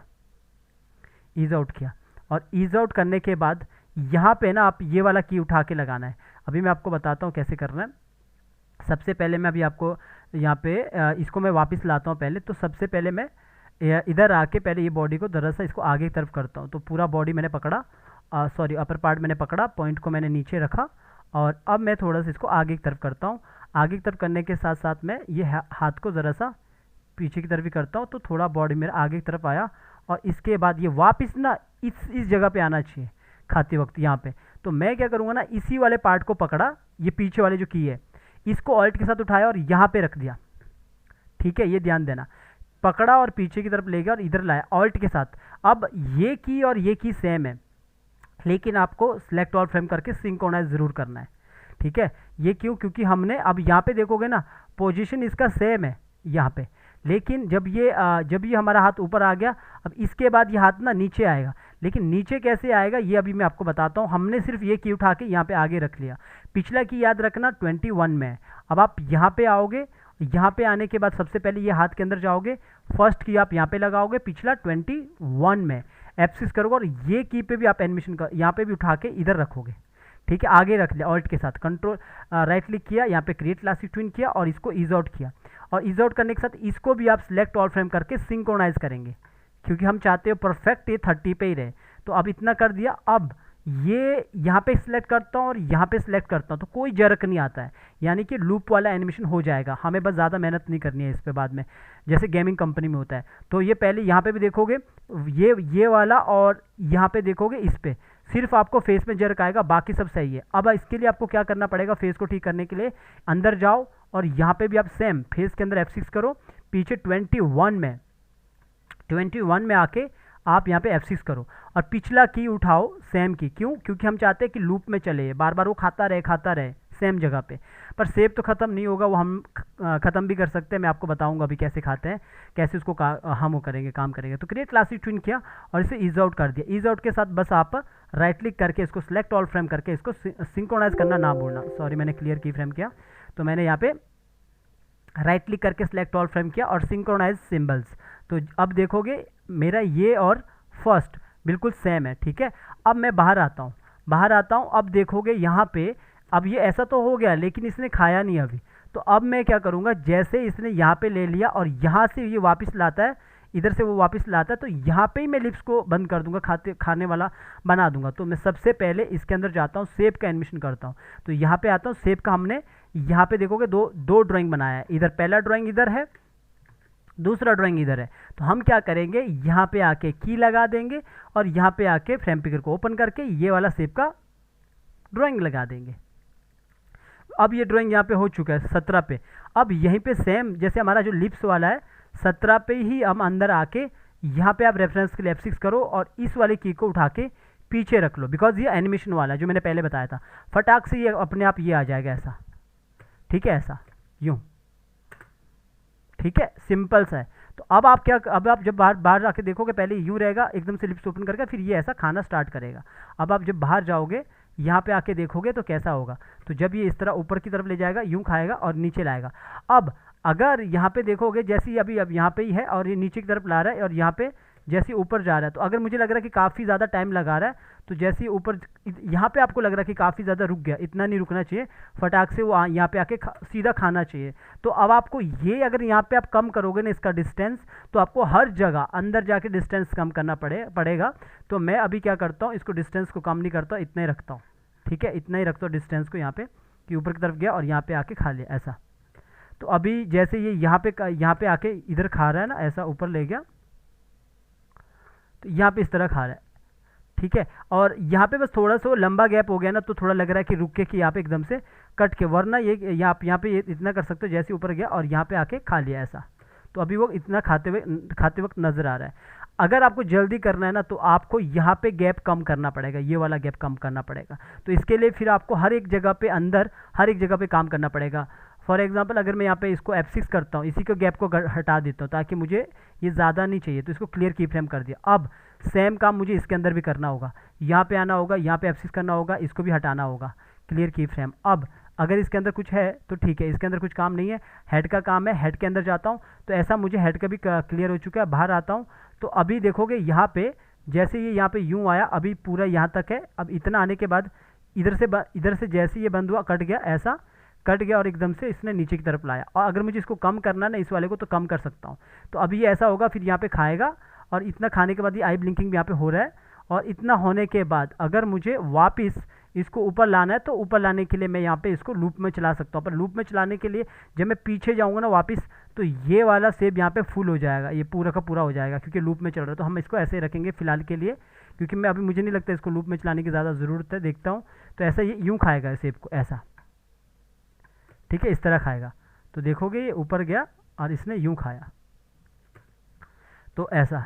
किया, और ईज आउट करने के बाद यहाँ पे ना आप ये वाला की उठा के लगाना है। अभी मैं आपको बताता हूँ कैसे करना है। सबसे पहले मैं अभी आपको यहाँ पे इसको मैं वापस लाता हूँ पहले। तो सबसे पहले मैं इधर आके पहले ये बॉडी को दरअसल इसको आगे की तरफ करता हूँ। तो पूरा बॉडी मैंने पकड़ा, सॉरी अपर पार्ट मैंने पकड़ा, पॉइंट को मैंने नीचे रखा, और अब मैं थोड़ा सा इसको आगे की तरफ करता हूँ। आगे की तरफ करने के साथ साथ मैं ये हाथ को ज़रा सा पीछे की तरफ भी करता हूँ, तो थोड़ा बॉडी मेरा आगे की तरफ आया, और इसके बाद ये वापस ना इस जगह पे आना चाहिए खाते वक्त यहाँ पे। तो मैं क्या करूँगा ना, इसी वाले पार्ट को पकड़ा, ये पीछे वाले जो की है, इसको ऑल्ट के साथ उठाया और यहाँ पे रख दिया, ठीक है, ये ध्यान देना। पकड़ा और पीछे की तरफ ले गया और इधर लाया ऑल्ट के साथ। अब ये की और ये की सेम है, लेकिन आपको सिलेक्ट ऑल फ्रेम करके सिंक्रोनाइज ज़रूर करना है, ठीक है। ये क्यों, क्योंकि हमने अब यहाँ पे देखोगे ना पोजीशन इसका सेम है यहाँ पे, लेकिन जब ये हमारा हाथ ऊपर आ गया, अब इसके बाद ये हाथ ना नीचे आएगा। लेकिन नीचे कैसे आएगा ये अभी मैं आपको बताता हूँ। हमने सिर्फ ये की उठा के यहाँ पे आगे रख लिया, पिछला की याद रखना 21 में है। अब आप यहाँ पे आओगे, यहाँ पे आने के बाद सबसे पहले ये हाथ के अंदर जाओगे, फर्स्ट की आप यहाँ पे लगाओगे, पिछला 21 में F6 करोगे, और ये की पे भी आप एनिमेशन कर यहाँ पे भी उठा के इधर रखोगे, ठीक है। आगे रख लिया ऑल्ट के साथ, कंट्रोल राइट क्लिक किया, यहाँ पे क्रिएट क्लासिक ट्विन किया, और इसको ईज आउट किया, और ईज आउट करने के साथ इसको भी आप सिलेक्ट ऑल फ्रेम करके सिंक्रोनाइज करेंगे, क्योंकि हम चाहते हो परफेक्ट ये 30 पे ही रहे। तो अब इतना कर दिया। अब ये यहाँ पे सिलेक्ट करता हूँ और यहाँ पे सिलेक्ट करता हूँ, तो कोई जर्क नहीं आता है, यानी कि लूप वाला एनिमेशन हो जाएगा। हमें बस ज़्यादा मेहनत नहीं करनी है इस पे बाद में, जैसे गेमिंग कंपनी में होता है। तो ये पहले यहाँ पे भी देखोगे ये वाला, और यहाँ पे देखोगे इस पे सिर्फ आपको फेस में जर्क आएगा, बाकी सब सही है। अब इसके लिए आपको क्या करना पड़ेगा, फेस को ठीक करने के लिए अंदर जाओ, और यहाँ पे भी आप सेम फेस के अंदर F6 करो, पीछे 21 में आके आप यहाँ पे F6 करो, और पिछला की उठाओ सेम की। क्यों, क्योंकि हम चाहते हैं कि लूप में चले, बार बार वो खाता रहे सेम जगह पे। पर सेव तो ख़त्म नहीं होगा, वो हम ख़त्म भी कर सकते हैं। मैं आपको बताऊंगा अभी कैसे खाते हैं, कैसे उसको हम वो करेंगे, काम करेंगे। तो क्रिएट क्लासिक ट्विन किया और इसे ईज आउट कर दिया। ईज आउट के साथ बस आप राइट क्लिक करके इसको सिलेक्ट ऑल फ्रेम करके इसको सिंक्रोनाइज करना ना भूलना। सॉरी मैंने क्लियर की फ्रेम किया, तो मैंने यहाँ पे राइट क्लिक करके सिलेक्ट ऑल फ्रेम किया और सिंक्रोनाइज सिंबल्स। तो अब देखोगे मेरा ये और फर्स्ट बिल्कुल सेम है, ठीक है। अब मैं बाहर आता हूँ, अब देखोगे यहाँ पे, अब ये ऐसा तो हो गया, लेकिन इसने खाया नहीं अभी। तो अब मैं क्या करूँगा, जैसे इसने यहाँ पे ले लिया और यहाँ से ये वापस लाता है, इधर से वो वापस लाता है, तो यहाँ पे ही मैं लिप्स को बंद कर दूंगा, खाने वाला बना दूंगा। तो मैं सबसे पहले इसके अंदर जाता हूँ, शेप का एनिमेशन करता हूँ। तो यहाँ पे आता हूँ, शेप का हमने यहाँ पे देखोगे दो ड्राइंग बनाया है। इधर पहला ड्राइंग इधर है, दूसरा ड्राइंग इधर है। तो हम क्या करेंगे, यहाँ पे आके की लगा देंगे और यहाँ पे आके फ्रेम पिकर को ओपन करके ये वाला शेप का ड्राइंग लगा देंगे। अब ये ड्राइंग यहाँ पे हो चुका है 17 पे। अब यहीं पे सेम जैसे हमारा जो लिप्स वाला है 17 पे ही हम अंदर आके यहाँ पे आप रेफरेंस के लिए F6 करो और इस वाले की को उठा के पीछे रख लो, बिकॉज ये एनिमेशन वाला है जो मैंने पहले बताया था। फटाक से ये अपने आप ये आ जाएगा ऐसा, ठीक है, ऐसा यूँ, ठीक है, सिंपल सा है। तो अब आप क्या, अब आप जब बाहर बाहर जाके देखोगे पहले यूँ रहेगा एकदम से लिप्स ओपन करके, फिर ये ऐसा खाना स्टार्ट करेगा। अब आप जब बाहर जाओगे यहाँ पे आके देखोगे तो कैसा होगा, तो जब ये इस तरह ऊपर की तरफ ले जाएगा, यूँ खाएगा और नीचे लाएगा। अब अगर यहाँ पे देखोगे जैसे ही अभी अब यहाँ पे ही है और ये नीचे की तरफ ला रहा है और यहाँ पे जैसे ऊपर जा रहा है, तो अगर मुझे लग रहा है कि काफ़ी ज़्यादा टाइम लगा रहा है, तो जैसे ही ऊपर यहाँ पे आपको लग रहा है कि काफ़ी ज़्यादा रुक गया, इतना नहीं रुकना चाहिए, फटाक से वो यहाँ पे आके सीधा खाना चाहिए। तो अब आपको ये अगर यहाँ पे आप कम करोगे ना इसका डिस्टेंस, तो आपको हर जगह अंदर जाके डिस्टेंस कम करना पड़ेगा। तो मैं अभी क्या करता हूँ, इसको डिस्टेंस को कम नहीं करता, इतना ही रखता हूँ। ठीक है, इतना ही रखता हूँ डिस्टेंस को यहाँ पे, कि ऊपर की तरफ गया और यहाँ पे आके खा लिया ऐसा। तो अभी जैसे ये यहाँ पे आके इधर खा रहा है ना, ऐसा ऊपर ले गया, तो यहाँ पे इस तरह खा रहा है। ठीक है, और यहाँ पे बस थोड़ा सा लंबा गैप हो गया ना, तो थोड़ा लग रहा है कि रुक के कि यहाँ पे एकदम से कट के, वरना ये यहाँ पे ये इतना कर सकते हो, जैसे ऊपर गया और यहाँ पे आके खा लिया ऐसा। तो अभी वो इतना खाते वक्त नज़र आ रहा है। अगर आपको जल्दी करना है ना, तो आपको यहाँ पे गैप कम करना पड़ेगा, ये वाला गैप कम करना पड़ेगा। तो इसके लिए फिर आपको हर एक जगह पे अंदर हर एक जगह पे काम करना पड़ेगा। फॉर एग्जांपल अगर मैं यहाँ पे इसको F6 करता हूँ, इसी के गैप को हटा देता हूँ, ताकि मुझे ये ज़्यादा नहीं चाहिए, तो इसको क्लियर की फ्रेम कर दिया। अब सेम काम मुझे इसके अंदर भी करना होगा, यहाँ पे आना होगा, यहाँ पे F6 करना होगा, इसको भी हटाना होगा, क्लियर की फ्रेम। अब अगर इसके अंदर कुछ है तो ठीक है, इसके अंदर कुछ काम नहीं है, हेड का काम है, हेड के अंदर जाता हूँ, तो ऐसा मुझे हेड का भी क्लियर हो चुका है। बाहर आता हूँ तो अभी देखोगे यहाँ पे जैसे ये यहाँ पे यूँ आया, अभी पूरा यहाँ तक है। अब इतना आने के बाद इधर से जैसे ये बंद हुआ, कट गया, ऐसा कट गया और एकदम से इसने नीचे की तरफ लाया। और अगर मुझे इसको कम करना है ना, इस वाले को, तो कम कर सकता हूँ। तो अभी ये ऐसा होगा, फिर यहाँ पे खाएगा और इतना खाने के बाद ये आई ब्लिंकिंग भी यहाँ पे हो रहा है। और इतना होने के बाद अगर मुझे वापस इसको ऊपर लाना है, तो ऊपर लाने के लिए मैं यहाँ पे इसको लूप में चला सकता हूँ। पर लूप में चलाने के लिए जब मैं पीछे जाऊँगा ना वापस, तो ये वाला सेब यहाँ पे फुल हो जाएगा, ये पूरा का पूरा हो जाएगा, क्योंकि लूप में चल रहा है। तो हम इसको ऐसे रखेंगे फिलहाल के लिए, क्योंकि मैं अभी मुझे नहीं लगता इसको लूप में चलाने की ज़्यादा ज़रूरत है। देखता हूँ, तो ऐसा ये यूँ खाएगा सेब को ऐसा। ठीक है, इस तरह खाएगा। तो देखोगे ये ऊपर गया और इसने यूँ खाया, तो ऐसा।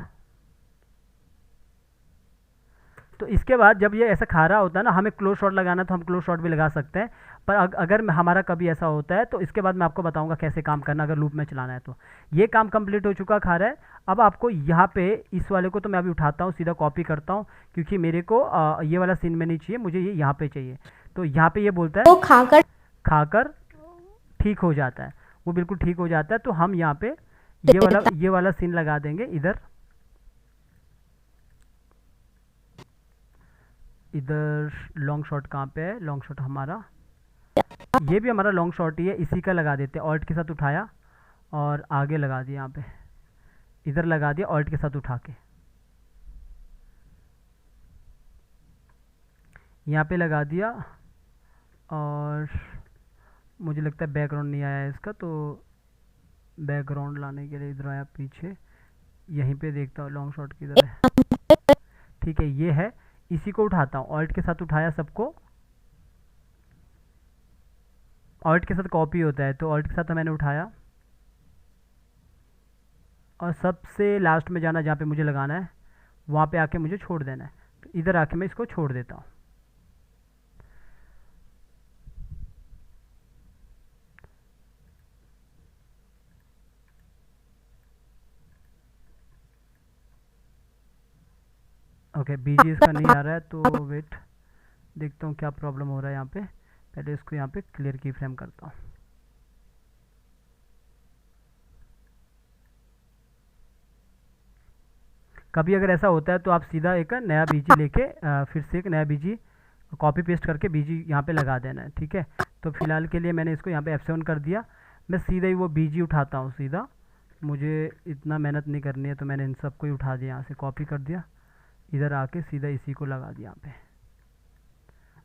तो इसके बाद जब ये ऐसा खा रहा होता है ना, हमें क्लोज शॉट लगाना है तो हम क्लोज शॉट भी लगा सकते हैं। पर अगर हमारा कभी ऐसा होता है, तो इसके बाद मैं आपको बताऊंगा कैसे काम करना, अगर लूप में चलाना है तो। ये काम कंप्लीट हो चुका, खा रहा है। अब आपको यहाँ पे इस वाले को तो मैं अभी उठाता हूँ, सीधा कॉपी करता हूँ, क्योंकि मेरे को ये वाला सीन में नहीं चाहिए, मुझे ये यहाँ पे चाहिए। तो यहाँ पे ये बोलता है वो खाकर ठीक हो जाता है, वो बिल्कुल ठीक हो जाता है। तो हम यहाँ पे ये वाला सीन लगा देंगे इधर लॉन्ग शॉट कहाँ पे है, लॉन्ग शॉट हमारा, ये भी हमारा लॉन्ग शॉट ही है, इसी का लगा देते हैं। ऑल्ट के साथ उठाया और आगे लगा दिया, यहाँ पे इधर लगा दिया, ऑल्ट के साथ उठा के यहाँ पे लगा दिया। और मुझे लगता है बैकग्राउंड नहीं आया है इसका, तो बैकग्राउंड लाने के लिए इधर आया पीछे, यहीं पे देखता हूँ लॉन्ग शॉट किधर है। ठीक है, ये है, इसी को उठाता हूँ, ऑल्ट के साथ उठाया सबको, ऑल्ट के साथ कॉपी होता है, तो ऑल्ट के साथ मैंने उठाया और सबसे लास्ट में जाना जहाँ पे मुझे लगाना है, वहाँ पे आके मुझे छोड़ देना है। तो इधर आके मैं इसको छोड़ देता हूँ। ओके, बीजी इसका नहीं आ रहा है, तो वेट, देखता हूँ क्या प्रॉब्लम हो रहा है यहाँ पे। पहले इसको यहाँ पे क्लियर की फ्रेम करता हूँ। कभी अगर ऐसा होता है तो आप सीधा एक नया बीजी लेके फिर से एक नया बीजी कॉपी पेस्ट करके बीजी यहाँ पे लगा देना है। ठीक है, तो फिलहाल के लिए मैंने इसको यहाँ पे F7 कर दिया। मैं सीधा ही वो बीजी उठाता हूँ सीधा, मुझे इतना मेहनत नहीं करनी है, तो मैंने इन सबको ही उठा दिया, यहाँ से कॉपी कर दिया, इधर आके सीधा इसी को लगा दिया यहाँ पे।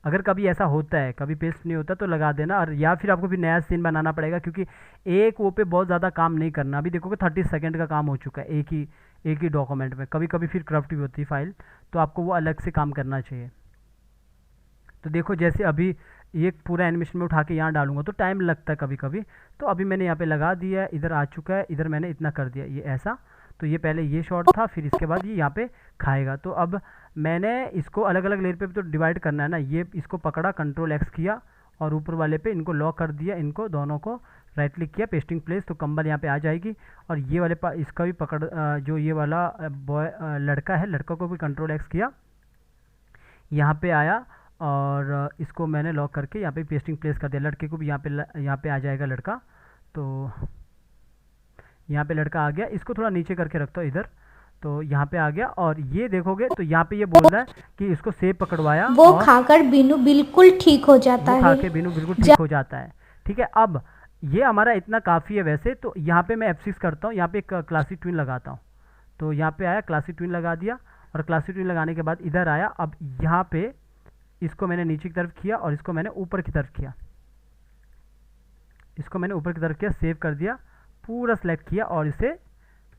अगर कभी ऐसा होता है, कभी पेस्ट नहीं होता, तो लगा देना। और या फिर आपको फिर नया सीन बनाना पड़ेगा, क्योंकि एक वो पे बहुत ज़्यादा काम नहीं करना। अभी देखोगे 30 सेकंड का काम हो चुका है एक ही डॉक्यूमेंट में। कभी कभी फिर करप्ट भी होती है फाइल, तो आपको वो अलग से काम करना चाहिए। तो देखो जैसे अभी ये पूरा एनिमेशन में उठा के यहाँ डालूंगा तो टाइम लगता है कभी कभी, तो अभी मैंने यहाँ पे लगा दिया, इधर आ चुका है, इधर मैंने इतना कर दिया, ये ऐसा। तो ये पहले ये शॉट था, फिर इसके बाद ये यहाँ पे खाएगा। तो अब मैंने इसको अलग अलग लेयर पे तो डिवाइड करना है ना, ये इसको पकड़ा, Ctrl X किया और ऊपर वाले पे इनको लॉक कर दिया, इनको दोनों को। राइट क्लिक किया, पेस्टिंग प्लेस, तो कंबल यहाँ पे आ जाएगी। और ये वाले इसका भी पकड़ जो ये वाला बॉय लड़का है, लड़का को भी कंट्रोल एक्स किया, यहाँ पे आया और इसको मैंने लॉक करके यहाँ पे पेस्टिंग प्लेस कर दिया। लड़के को भी यहाँ पे आ जाएगा लड़का, तो यहाँ पे लड़का आ गया। इसको थोड़ा नीचे करके रखता हूँ इधर, तो यहाँ पे आ गया। और ये देखोगे तो यहाँ पे ये बोल रहा है कि इसको सेब पकड़वाया वो और खाकर बीनू बिल्कुल ठीक हो जाता वो खा है। के बिनू बिल्कुल ठीक हो जाता है। ठीक है, अब ये हमारा इतना काफ़ी है वैसे। तो यहाँ पे मैं F6 करता हूँ, यहाँ पे एक क्लासी ट्विन लगाता हूँ। तो यहाँ पे आया, क्लासी ट्विन लगा दिया, और क्लासी ट्विन लगाने के बाद इधर आया। अब यहाँ पे इसको मैंने नीचे की तरफ किया और इसको मैंने ऊपर की तरफ किया, इसको मैंने ऊपर की तरफ किया, सेव कर दिया, पूरा सेलेक्ट किया और इसे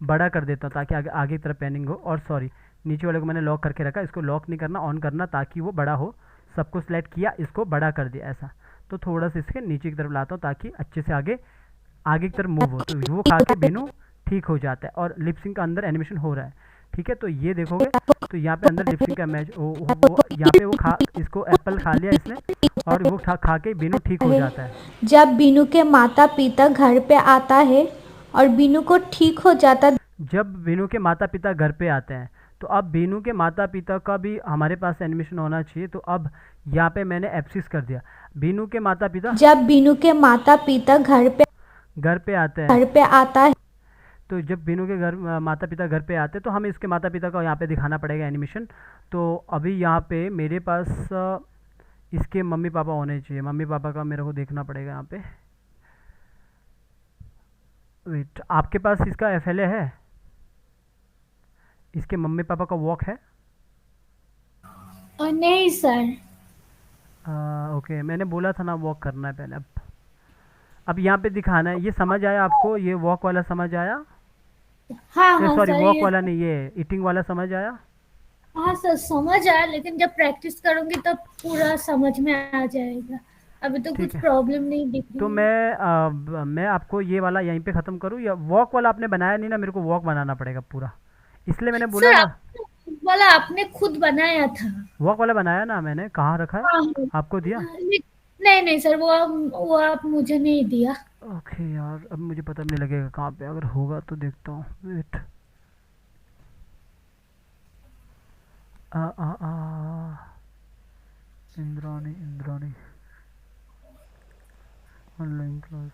बड़ा कर देता हूँ ताकि आगे की तरफ पैनिंग हो। और सॉरी, नीचे वाले को मैंने लॉक करके रखा, इसको लॉक नहीं करना, ऑन करना ताकि वो बड़ा हो। सबको सिलेक्ट किया, इसको बड़ा कर दिया ऐसा। तो थोड़ा सा इसके नीचे की तरफ लाता हूँ ताकि अच्छे से आगे की तरफ मूव हो। तो वो खा के बिनू ठीक हो जाता है और लिपसिंग का अंदर एनिमेशन हो रहा है। ठीक है, तो ये देखोगे तो यहाँ पे अंदर लिपसिंग का मैच वो यहाँ पे वो इसको एप्पल खा लिया इसने, और वो खा के बिनू ठीक हो जाता है। जब बीनू के माता पिता घर पे आता है और बीनू को ठीक हो जाता, जब बीनू के माता पिता घर पे आते हैं, तो अब बीनू के माता पिता का भी हमारे पास एनिमेशन होना चाहिए। तो अब यहाँ पे मैंने F6 कर दिया। बीनू के माता पिता जब बीनू के माता पिता घर पे आते हैं, पे आता है, तो जब बीनू के माता पिता घर पे आते हैं तो हमें इसके माता पिता को यहाँ पे दिखाना पड़ेगा एनिमेशन। तो अभी यहाँ पे मेरे पास इसके मम्मी पापा होने चाहिए, मम्मी पापा का मेरे को देखना पड़ेगा यहाँ पे। वेट, आपके पास इसका FLA है? इसके मम्मी पापा का वॉक है? नहीं सर। ओके, मैंने बोला था ना वॉक करना है पहले। अब यहाँ पे दिखाना है, ये समझ आया आपको? ये वॉक वाला समझ आया? हाँ हाँ सॉरी, सर, वॉक वाला नहीं, ये ईटिंग वाला समझ आया? हाँ सर समझ आया, लेकिन जब प्रैक्टिस करूंगी तब पूरा समझ में आ जाएगा। अभी तो ठीक कुछ है, प्रॉब्लम नहीं दिख तो रही है। मैं आपको ये वाला यहीं पे ख़त्म करूँ, या वॉक वाला आपने बनाया नहीं ना? मेरे को वॉक बनाना पड़ेगा पूरा, इसलिए मैंने बोला सर ना। आप वाला आपने खुद बनाया था। वॉक वाला बनाया ना मैंने, कहाँ रखा है? हाँ आपको दिया? नहीं नहीं सर, वो आप मुझे नहीं दिया। ओके यार, अब मुझे पता नहीं लगेगा कहाँ पे, अगर होगा तो देखता हूँ। वेट, आ आ आ Indrani Indrani online class.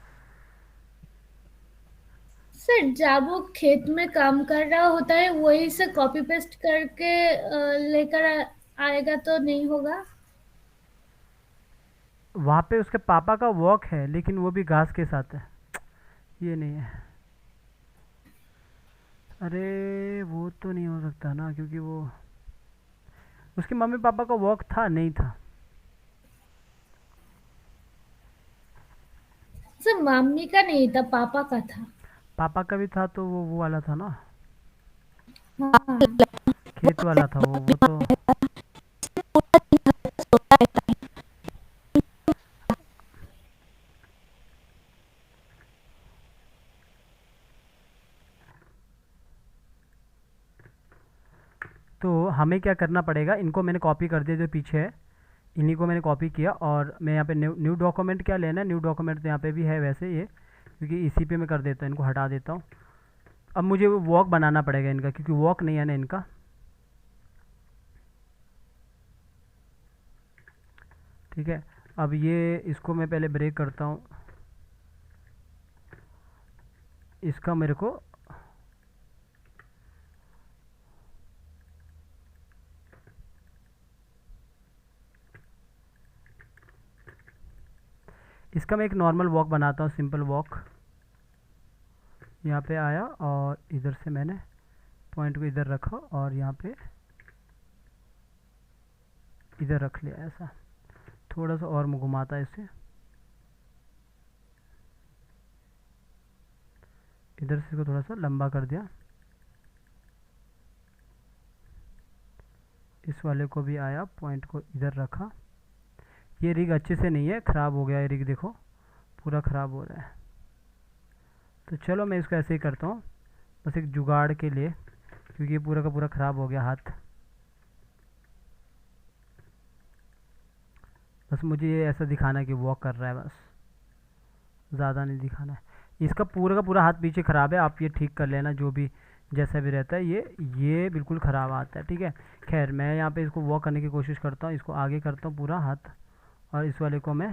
Sir जब वो खेत में काम कर रहा होता है वही से कॉपी पेस्ट करके लेकर आएगा तो नहीं होगा? वहाँ पे उसके पापा का वॉक है, लेकिन वो भी घास के साथ है, ये नहीं है। अरे वो तो नहीं हो सकता ना, क्योंकि वो उसके मम्मी पापा का वॉक था नहीं था। सर मम्मी का नहीं था, पापा का था। पापा का भी था, तो वो वाला था ना, हाँ। खेत वाला था वो तो। तो हमें क्या करना पड़ेगा, इनको मैंने कॉपी कर दिया जो पीछे है, इन्हीं को मैंने कॉपी किया। और मैं यहाँ पे न्यू डॉक्यूमेंट क्या लेना है, न्यू डॉक्यूमेंट तो यहाँ पे भी है वैसे ये, क्योंकि इसी पे मैं कर देता हूँ, इनको हटा देता हूँ। अब मुझे वो वॉक बनाना पड़ेगा इनका, क्योंकि वॉक नहीं है ना इनका। ठीक है, अब ये इसको मैं पहले ब्रेक करता हूँ, इसका मेरे को इसका मैं एक नॉर्मल वॉक बनाता हूँ, सिंपल वॉक। यहाँ पे आया और इधर से मैंने पॉइंट को इधर रखा और यहाँ पे इधर रख लिया ऐसा। थोड़ा सा और घुमाता है इसे, इधर से इसको थोड़ा सा लंबा कर दिया। इस वाले को भी आया, पॉइंट को इधर रखा। ये रिग अच्छे से नहीं है, ख़राब हो गया है रिग, देखो पूरा ख़राब हो रहा है। तो चलो मैं इसको ऐसे ही करता हूँ, बस एक जुगाड़ के लिए, क्योंकि ये पूरा का पूरा ख़राब हो गया हाथ। बस मुझे ये ऐसा दिखाना है कि वॉक कर रहा है बस। ज़्यादा नहीं दिखाना है। इसका पूरा का पूरा हाथ पीछे ख़राब है, आप ये ठीक कर लेना, जो भी जैसा भी रहता है ये बिल्कुल ख़राब आता है, ठीक है। खैर मैं यहाँ पे इसको वॉक करने की कोशिश करता हूँ, इसको आगे करता हूँ पूरा हाथ, और इस वाले को मैं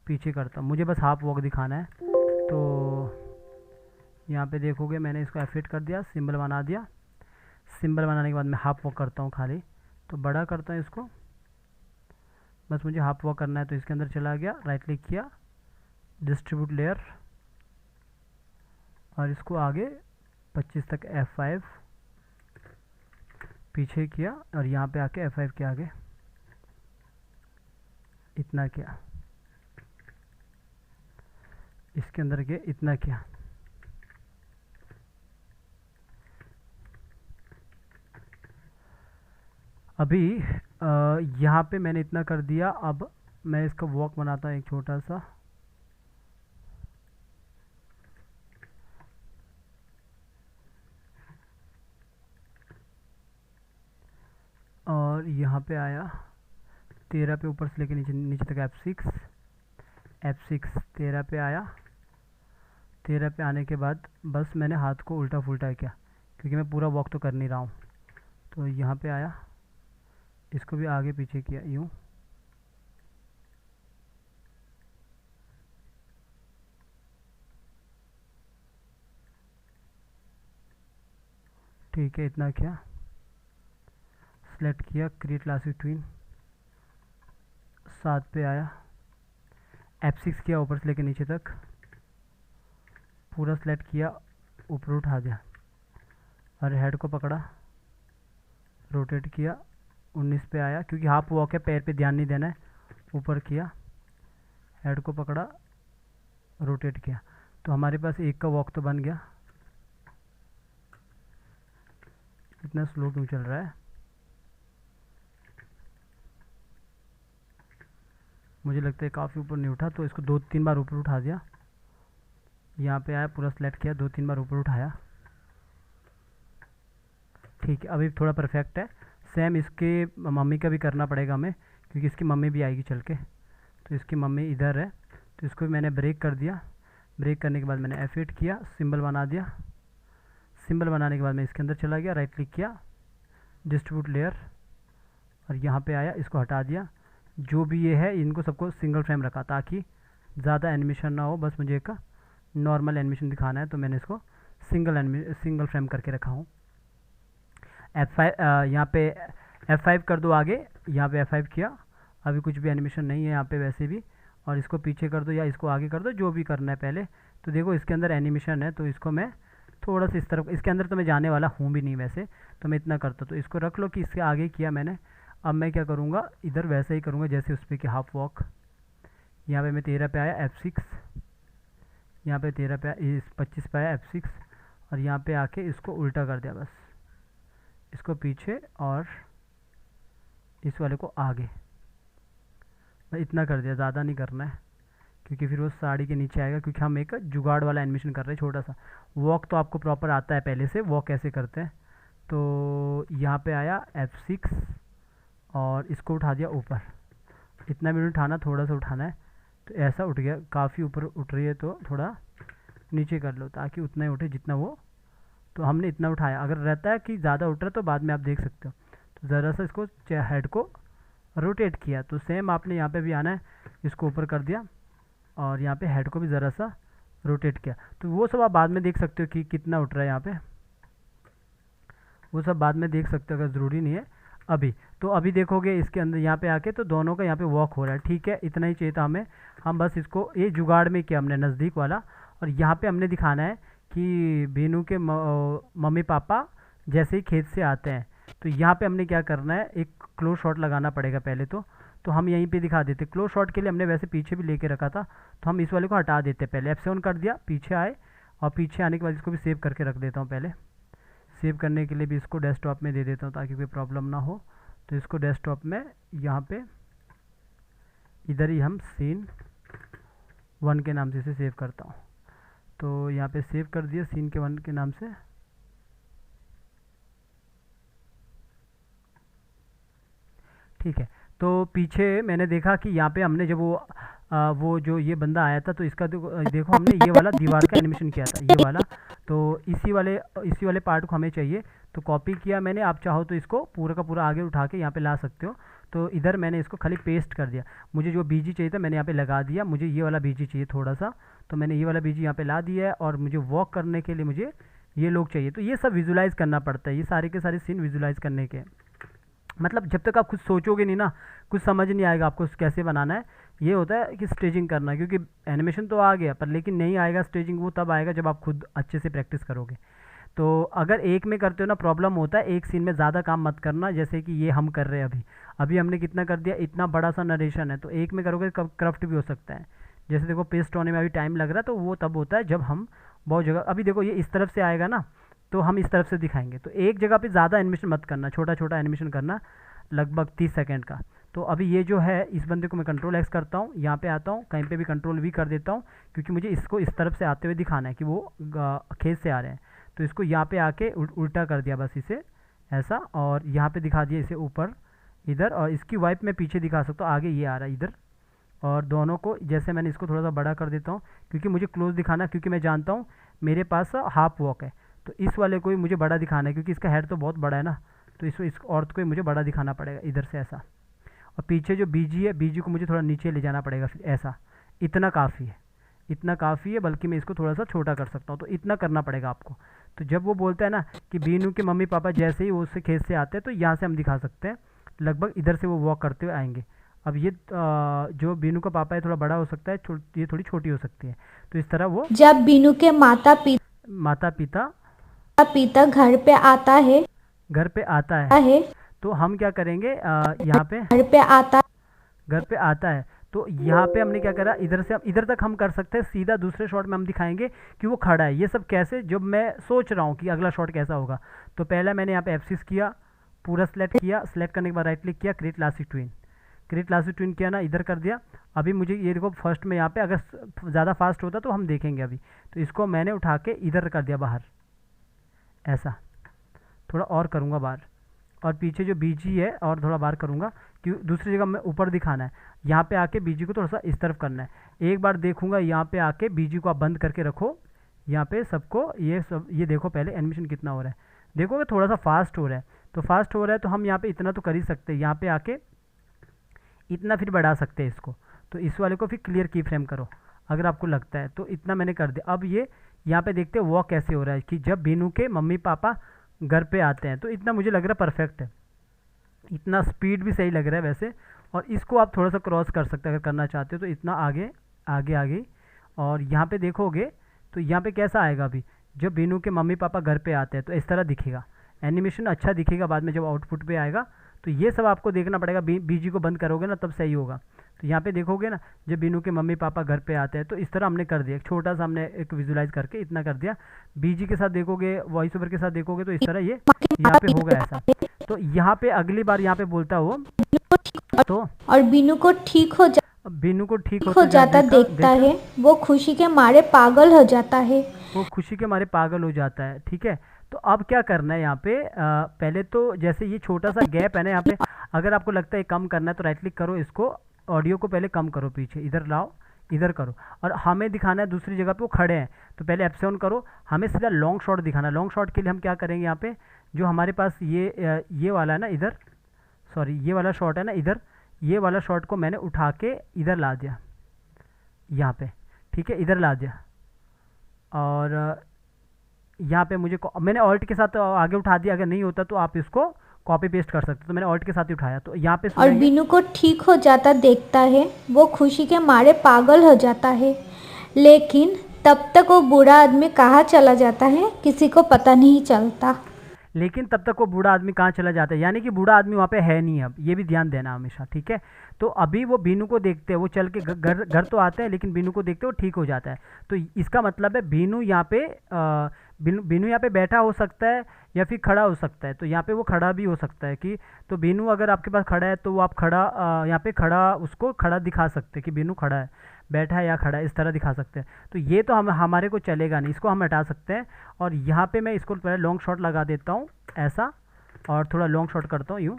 पीछे करता हूँ। मुझे बस हाफ वॉक दिखाना है। तो यहाँ पे देखोगे मैंने इसको एफिट कर दिया, सिंबल बना दिया। सिंबल बनाने के बाद मैं हाफ वॉक करता हूँ खाली, तो बड़ा करता हूँ इसको, बस मुझे हाफ वॉक करना है। तो इसके अंदर चला गया, राइट क्लिक किया, डिस्ट्रीब्यूट लेयर, और इसको आगे 25 तक F5 पीछे किया, और यहाँ पे आके F5 के आगे इतना किया, इसके अंदर के इतना किया। अभी यहाँ पे मैंने इतना कर दिया। अब मैं इसका वॉक बनाता हूँ एक छोटा सा, और यहाँ पे आया 13 पे ऊपर से लेके नीचे नीचे तक F6 13 पे आया। 13 पे आने के बाद बस मैंने हाथ को उल्टा फुल्टा किया, क्योंकि मैं पूरा वॉक तो कर नहीं रहा हूँ। तो यहाँ पे आया, इसको भी आगे पीछे किया यूँ, ठीक है, इतना किया। सेलेक्ट किया, क्रिएट क्लासिक ट्विन, 7 पे आया, F6 किया ऊपर से लेके नीचे तक, पूरा सेलेक्ट किया, ऊपर उठा दिया, और हेड को पकड़ा, रोटेट किया, 19 पे आया, क्योंकि हाफ वॉक है, पैर पे ध्यान नहीं देना है, ऊपर किया, हेड को पकड़ा, रोटेट किया। तो हमारे पास एक का वॉक तो बन गया। इतना स्लो क्यों चल रहा है? मुझे लगता है काफ़ी ऊपर नहीं उठा, तो इसको 2-3 बार ऊपर उठा दिया। यहाँ पे आया, पूरा सेलेक्ट किया, 2-3 बार ऊपर उठाया, ठीक है। अभी थोड़ा परफेक्ट है। सेम इसके मम्मी का भी करना पड़ेगा हमें, क्योंकि इसकी मम्मी भी आएगी चल के। तो इसकी मम्मी इधर है, तो इसको भी मैंने ब्रेक कर दिया। ब्रेक करने के बाद मैंने F8 किया, सिंबल बना दिया। सिंबल बनाने के बाद मैं इसके अंदर चला गया, राइट क्लिक किया, डिस्ट्रीब्यूट लेयर, और यहाँ पे आया, इसको हटा दिया। जो भी ये है इनको सबको सिंगल फ्रेम रखा, ताकि ज़्यादा एनिमेशन ना हो, बस मुझे एक नॉर्मल एनिमेशन दिखाना है, तो मैंने इसको सिंगल फ्रेम करके रखा हूँ। F5 यहाँ पे F5 कर दो आगे, यहाँ पे F5 किया, अभी कुछ भी एनिमेशन नहीं है यहाँ पे वैसे भी, और इसको पीछे कर दो या इसको आगे कर दो, जो भी करना है पहले। तो देखो इसके अंदर एनिमेशन है, तो इसको मैं थोड़ा सा इस तरफ, इसके अंदर तो मैं जाने वाला हूँ भी नहीं वैसे, तो मैं इतना करता, तो इसको रख लो कि इसके आगे किया मैंने। अब मैं क्या करूँगा, इधर वैसे ही करूँगा जैसे उस पर कि हाफ वॉक। यहाँ पे मैं 13 पे आया, F6, यहाँ पे 13 पे 25 पे आया, F6, और यहाँ पे आके इसको उल्टा कर दिया, बस इसको पीछे और इस वाले को आगे, मैं इतना कर दिया, ज़्यादा नहीं करना है, क्योंकि फिर वो साड़ी के नीचे आएगा, क्योंकि हम एक जुगाड़ वाला एनिमेशन कर रहे हैं छोटा सा। वॉक तो आपको प्रॉपर आता है पहले से, वॉक कैसे करते हैं। तो यहाँ पे आया F6, और इसको उठा दिया ऊपर, इतना भी उठाना, थोड़ा सा उठाना है, तो ऐसा उठ गया। काफ़ी ऊपर उठ रही है तो थोड़ा नीचे कर लो, ताकि उतना ही उठे जितना वो, तो हमने इतना उठाया। अगर रहता है कि ज़्यादा उठ रहा है तो बाद में आप देख सकते हो। तो ज़रा सा इसको हेड को रोटेट किया, तो सेम आपने यहाँ पे भी आना है, इसको ऊपर कर दिया, और यहाँ पे हेड को भी ज़रा सा रोटेट किया। तो वो सब आप बाद में देख सकते हो कि कितना उठ रहा है यहाँ पे, वो सब बाद में देख सकते हो, अगर ज़रूरी नहीं है अभी। तो अभी देखोगे इसके अंदर यहाँ पे आके, तो दोनों का यहाँ पे वॉक हो रहा है, ठीक है। इतना ही चाहिए था हमें, हम बस इसको ये जुगाड़ में किया हमने नज़दीक वाला, और यहाँ पे हमने दिखाना है कि बीनू के मम्मी पापा जैसे ही खेत से आते हैं, तो यहाँ पे हमने क्या करना है, एक क्लोज शॉट लगाना पड़ेगा पहले तो हम यहीं पे दिखा देते। क्लोज शॉट के लिए हमने वैसे पीछे भी लेके रखा था, तो हम इस वाले को हटा देते पहले। F7 कर दिया, पीछे आए, और पीछे आने के बाद इसको भी सेव करके रख देता हूँ पहले। सेव करने के लिए भी इसको डेस्कटॉप में दे देता हूँ, ताकि कोई प्रॉब्लम ना हो। तो इसको डेस्कटॉप में यहाँ पे इधर ही हम सीन 1 के नाम से इसे सेव करता हूँ। तो यहाँ पे सेव कर दिया सीन के 1 के नाम से। ठीक है, तो पीछे मैंने देखा कि यहाँ पे हमने जब वो वो जो ये बंदा आया था, तो इसका देखो हमने ये वाला दीवार का एनिमेशन किया था, ये वाला। तो इसी वाले पार्ट को हमें चाहिए, तो कॉपी किया मैंने। आप चाहो तो इसको पूरा का पूरा आगे उठा के यहाँ पे ला सकते हो। तो इधर मैंने इसको खाली पेस्ट कर दिया। मुझे जो बीजी चाहिए था मैंने यहाँ पे लगा दिया। मुझे ये वाला बीजी चाहिए थोड़ा सा, तो मैंने ये वाला बीजी यहाँ पे ला दिया है। और मुझे वॉक करने के लिए मुझे ये लोग चाहिए। तो ये सब विजुलाइज़ करना पड़ता है, ये सारे के सारे सीन विजुलाइज़ करने के। मतलब जब तक आप खुद सोचोगे नहीं ना, कुछ समझ नहीं आएगा आपको कैसे बनाना है। ये होता है कि स्टेजिंग करना, क्योंकि एनिमेशन तो आ गया पर लेकिन नहीं आएगा स्टेजिंग, वो तब आएगा जब आप खुद अच्छे से प्रैक्टिस करोगे। तो अगर एक में करते हो ना, प्रॉब्लम होता है। एक सीन में ज़्यादा काम मत करना, जैसे कि ये हम कर रहे हैं अभी। अभी हमने कितना कर दिया, इतना बड़ा सा नरेशन है, तो एक में करोगे करप्ट भी हो सकता है। जैसे देखो पेस्ट होने में अभी टाइम लग रहा है, तो वो तब होता है जब हम बहुत जगह, अभी देखो ये इस तरफ से आएगा ना, तो हम इस तरफ से दिखाएंगे। तो एक जगह पे ज़्यादा एनिमेशन मत करना, छोटा छोटा एनिमेशन करना, लगभग 30 सेकंड का। तो अभी ये जो है, इस बंदे को मैं कंट्रोल एक्स करता हूँ, यहाँ पे आता हूँ, कहीं पे भी कंट्रोल वी कर देता हूँ, क्योंकि मुझे इसको इस तरफ से आते हुए दिखाना है कि वो खेत से आ रहे हैं। तो इसको यहाँ पे आके उल्टा कर दिया बस इसे ऐसा, और यहाँ पे दिखा दिया इसे ऊपर इधर, और इसकी वाइप में पीछे दिखा सकता हूँ, आगे ये आ रहा है इधर। और दोनों को जैसे मैंने इसको थोड़ा सा बड़ा कर देता हूँ, क्योंकि मुझे क्लोज दिखाना, क्योंकि मैं जानता हूँ मेरे पास हाफ वॉक है। तो इस वाले को ही मुझे बड़ा दिखाना है, क्योंकि इसका हेड तो बहुत बड़ा है ना, तो इस औरत को ही मुझे बड़ा दिखाना पड़ेगा इधर से ऐसा। और पीछे जो बीजी है, बीजी को मुझे थोड़ा नीचे ले जाना पड़ेगा, फिर ऐसा। इतना काफ़ी है, इतना काफ़ी है, बल्कि मैं इसको थोड़ा सा छोटा कर सकता हूँ। तो इतना करना पड़ेगा आपको। तो जब वो बोलता है ना कि बीनू के मम्मी पापा जैसे ही वो उससे खेत से आते हैं, तो यहाँ से हम दिखा सकते हैं लगभग इधर से वो वॉक करते हुए आएंगे। अब ये जो बीनू का पापा है थोड़ा बड़ा हो सकता है, ये थोड़ी छोटी हो सकती है। तो इस तरह वो जब बीनू के माता पिता घर पे आता है तो हम क्या करेंगे, यहाँ पे घर पे आता है, तो यहाँ पे हमने क्या करा, इधर से इधर तक हम कर सकते हैं। सीधा दूसरे शॉट में हम दिखाएंगे कि वो खड़ा है। ये सब कैसे, जब मैं सोच रहा हूँ कि अगला शॉट कैसा होगा, तो पहला मैंने यहाँ पे F6 किया, पूरा सेलेक्ट किया। सेलेक्ट करने के बाद राइट क्लिक किया, क्रिएट लास्ट ट्विन किया ना, इधर कर दिया। अभी मुझे ये देखो फर्स्ट में यहाँ पे अगर ज़्यादा फास्ट होता तो हम देखेंगे अभी। तो इसको मैंने उठा के इधर कर दिया बाहर ऐसा, थोड़ा और करूँगा बाहर, और पीछे जो बीजी है और थोड़ा बाहर करूँगा, कि दूसरी जगह में ऊपर दिखाना है। यहाँ पे आके बीजी को थोड़ा सा इस तरफ करना है। एक बार देखूँगा यहाँ पे आके बीजी को आप बंद करके रखो यहाँ पे सबको। ये देखो पहले एनिमेशन कितना हो रहा है, देखोगे थोड़ा सा फास्ट हो रहा है। तो फास्ट हो रहा है तो हम यहाँ पे इतना तो कर ही सकते हैं, यहाँ पे आके इतना फिर बढ़ा सकते हैं इसको। तो इस वाले को फिर क्लियर की फ्रेम करो अगर आपको लगता है, तो इतना मैंने कर दिया। अब ये यहाँ पे देखते हैं वॉक कैसे हो रहा है, कि जब बीनू के मम्मी पापा घर पे आते हैं। तो इतना मुझे लग रहा है परफेक्ट है, इतना स्पीड भी सही लग रहा है वैसे। और इसको आप थोड़ा सा क्रॉस कर सकते हैं अगर करना चाहते हो, तो इतना आगे आगे आगे। और यहाँ पे देखोगे तो यहाँ पे कैसा आएगा, अभी जब बीनू के मम्मी पापा घर पे आते हैं तो इस तरह दिखेगा, एनिमेशन अच्छा दिखेगा बाद में जब आउटपुट पे आएगा। तो ये सब आपको देखना पड़ेगा, बीजी को बंद करोगे ना तब सही होगा। तो यहाँ पे देखोगे ना, जब बीनू के मम्मी पापा घर पे आते हैं, तो इस तरह हमने कर दिया, एक छोटा सा हमने एक विजुलाइज करके इतना कर दिया। बीजी के साथ देखोगे, वॉइस ओवर के साथ देखोगे, तो इस तरह ये यहाँ पे होगा ऐसा। तो यहाँ पे अगली बार यहाँ पे बोलता हो तो, और बीनू को ठीक हो जाता देखता है, वो खुशी के मारे पागल हो जाता है। ठीक है, तो अब क्या करना है यहाँ पे, पहले तो जैसे ये छोटा सा गैप है ना यहाँ पे, अगर आपको लगता है कम करना है तो राइट क्लिक करो, इसको ऑडियो को पहले कम करो, पीछे इधर लाओ, इधर करो। और हमें दिखाना है दूसरी जगह पे वो खड़े हैं, तो पहले F7 करो, हमें सीधा लॉन्ग शॉट दिखाना है। लॉन्ग शॉट के लिए हम क्या करेंगे, यहाँ पे जो हमारे पास ये वाला है ना इधर, सॉरी ये वाला शॉट है ना इधर, ये वाला शॉट को मैंने उठा के इधर ला दिया यहाँ पे, ठीक है, इधर ला दिया। और यहाँ पे मैंने ऑल्ट के साथ आगे उठा दिया, अगर नहीं होता तो आप इसको कॉपी पेस्ट कर सकते हो। तो मैंने ऑल्ट के साथ ही उठाया, तो यहाँ पे और बीनू को ठीक हो जाता देखता है, वो खुशी के मारे पागल हो जाता है, लेकिन तब तक वो बूढ़ा आदमी कहाँ चला जाता है किसी को पता नहीं चलता। लेकिन तब तक वो बूढ़ा आदमी कहाँ चला जाता है, यानी कि बूढ़ा आदमी वहाँ पे है नहीं, अब ये भी ध्यान देना हमेशा, ठीक है। तो अभी वो बीनू को देखते हैं, वो चल के घर तो आते हैं, लेकिन बीनू को देखते वो ठीक हो जाता है। तो इसका मतलब है बीनू यहाँ पे बीनू यहाँ पे बैठा हो सकता है या फिर खड़ा हो सकता है। तो यहाँ पे वो खड़ा भी हो सकता है, कि तो बीनू अगर आपके पास खड़ा है तो वो आप खड़ा यहाँ पे उसको खड़ा दिखा सकते हैं कि बीनू खड़ा है, बैठा है या खड़ा है, इस तरह दिखा सकते हैं। तो ये तो हमारे को चलेगा नहीं, इसको हम हटा सकते हैं। और यहाँ पे मैं इसको पहले लॉन्ग शॉट लगा देता हूँ ऐसा, और थोड़ा लॉन्ग शॉट करता हूँ यूँ।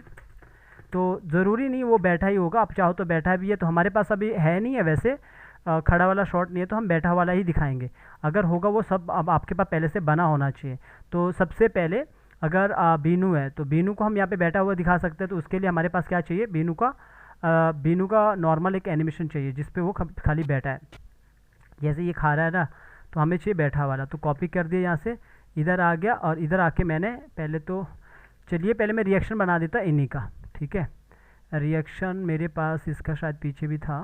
तो ज़रूरी नहीं वो बैठा ही होगा, आप चाहो तो बैठा भी है, तो हमारे पास अभी है नहीं है वैसे, खड़ा वाला शॉट नहीं है, तो हम बैठा वाला ही दिखाएंगे। अगर होगा वो सब अब आपके पास पहले से बना होना चाहिए। तो सबसे पहले अगर बीनू है तो बीनू को हम यहाँ पे बैठा हुआ दिखा सकते हैं, तो उसके लिए हमारे पास क्या चाहिए, बीनू का नॉर्मल एक एनिमेशन चाहिए जिसपे वो खाली बैठा है। जैसे ये खा रहा है ना, तो हमें चाहिए बैठा वाला, तो कॉपी कर दिया यहाँ से, इधर आ गया और इधर आके मैंने पहले तो चलिए पहले मैं रिएक्शन बना देता इन्हीं का, ठीक है। रिएक्शन मेरे पास इसका शायद पीछे भी था,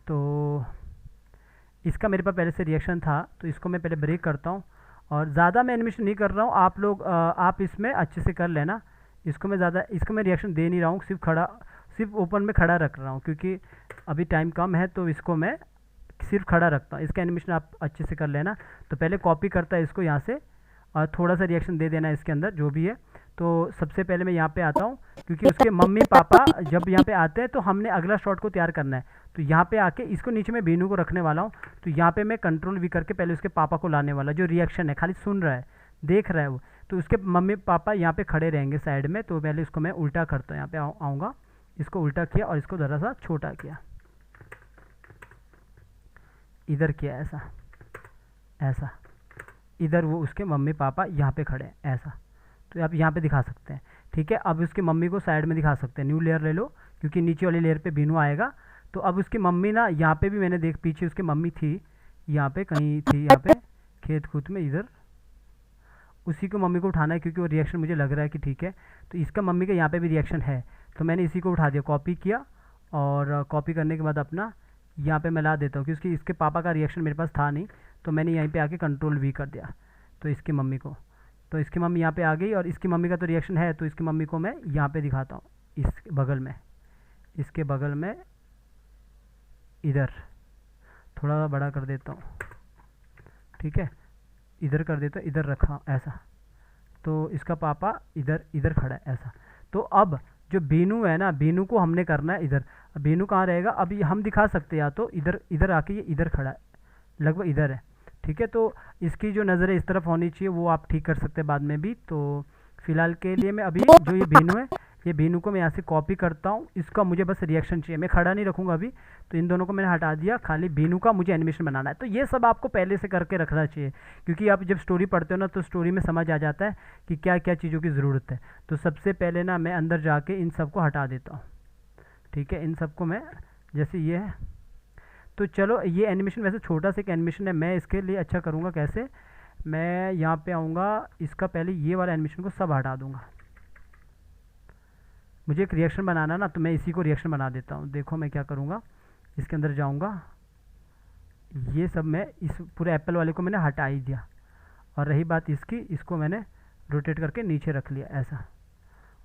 तो इसका मेरे पास पहले से रिएक्शन था, तो इसको मैं पहले ब्रेक करता हूँ। और ज़्यादा मैं एनिमेशन नहीं कर रहा हूँ, आप लोग आप इसमें अच्छे से कर लेना। इसको मैं रिएक्शन दे नहीं रहा हूँ, सिर्फ ओपन में खड़ा रख रहा हूँ क्योंकि अभी टाइम कम है, तो इसको मैं सिर्फ खड़ा रखता हूँ। इसका एनिमेशन आप अच्छे से कर लेना। तो पहले कॉपी करता है इसको यहाँ से और थोड़ा सा रिएक्शन दे देना इसके अंदर जो भी है। तो सबसे पहले मैं यहाँ पे आता हूँ क्योंकि उसके मम्मी पापा जब यहाँ पे आते हैं तो हमने अगला शॉट को तैयार करना है। तो यहाँ पे आके इसको नीचे मैं बीनू को रखने वाला हूँ, तो यहाँ पे मैं कंट्रोल वी करके पहले उसके पापा को लाने वाला, जो रिएक्शन है खाली सुन रहा है, देख रहा है वो, तो उसके मम्मी पापा यहाँ पे खड़े रहेंगे साइड में। तो पहले इसको मैं उल्टा करता हूँ, यहाँ पे आऊँगा, इसको उल्टा किया और इसको ज़रा सा छोटा किया, इधर किया ऐसा ऐसा, इधर वो उसके मम्मी पापा यहाँ पे खड़े हैं ऐसा, तो आप यहाँ पे दिखा सकते हैं, ठीक है। अब उसकी मम्मी को साइड में दिखा सकते हैं, न्यू लेयर ले लो क्योंकि नीचे वाली लेयर पे बीनू आएगा। तो अब उसकी मम्मी ना यहाँ पे भी मैंने देख, पीछे उसकी मम्मी थी, यहाँ पे कहीं थी, यहाँ पे खेत कूद में, इधर उसी को मम्मी को उठाना है क्योंकि वो रिएक्शन मुझे लग रहा है कि ठीक है। तो इसका मम्मी का यहाँ पे भी रिएक्शन है, तो मैंने इसी को उठा दिया, कॉपी किया और कॉपी करने के बाद अपना यहाँ पे मैं ला देता हूँ क्योंकि इसके पापा का रिएक्शन मेरे पास था नहीं, तो मैंने यहीं पे आके कंट्रोल वी कर दिया। तो इसकी मम्मी को, तो इसकी मम्मी यहाँ पे आ गई और इसकी मम्मी का तो रिएक्शन है, तो इसकी मम्मी को मैं यहाँ पे दिखाता हूँ, इस बगल में, इसके बगल में, इधर थोड़ा बड़ा कर देता हूँ, ठीक है, इधर कर देता हूँ, इधर रखा ऐसा, तो इसका पापा इधर खड़ा है ऐसा। तो अब जो बीनू है ना, बीनू को हमने करना है इधर। बीनू कहाँ रहेगा, अभी हम दिखा सकते हैं या तो इधर आके ये इधर खड़ा है, लगभग इधर है, ठीक है। तो इसकी जो नज़र है इस तरफ होनी चाहिए, वो आप ठीक कर सकते हैं बाद में भी। तो फिलहाल के लिए मैं अभी जो ये बीनू है, ये बीनू को मैं यहाँ से कॉपी करता हूँ, इसका मुझे बस रिएक्शन चाहिए, मैं खड़ा नहीं रखूँगा अभी। तो इन दोनों को मैंने हटा दिया, खाली बीनू का मुझे एनिमेशन बनाना है। तो ये सब आपको पहले से करके रखना चाहिए क्योंकि आप जब स्टोरी पढ़ते हो ना, तो स्टोरी में समझ आ जाता है कि क्या क्या चीज़ों की ज़रूरत है। तो सबसे पहले ना मैं अंदर जाके इन सबको हटा देता हूँ, ठीक है। इन सबको मैं, जैसे ये है, तो चलो ये एनिमेशन वैसे छोटा सा एक एनिमेशन है, मैं इसके लिए अच्छा करूँगा कैसे, मैं यहाँ पे आऊँगा, इसका पहले ये वाला एनिमेशन को सब हटा दूँगा। मुझे एक रिएक्शन बनाना ना, तो मैं इसी को रिएक्शन बना देता हूँ। देखो मैं क्या करूँगा, इसके अंदर जाऊँगा, ये सब मैं इस पूरे एप्पल वाले को मैंने हटा ही दिया, और रही बात इसकी, इसको मैंने रोटेट करके नीचे रख लिया ऐसा।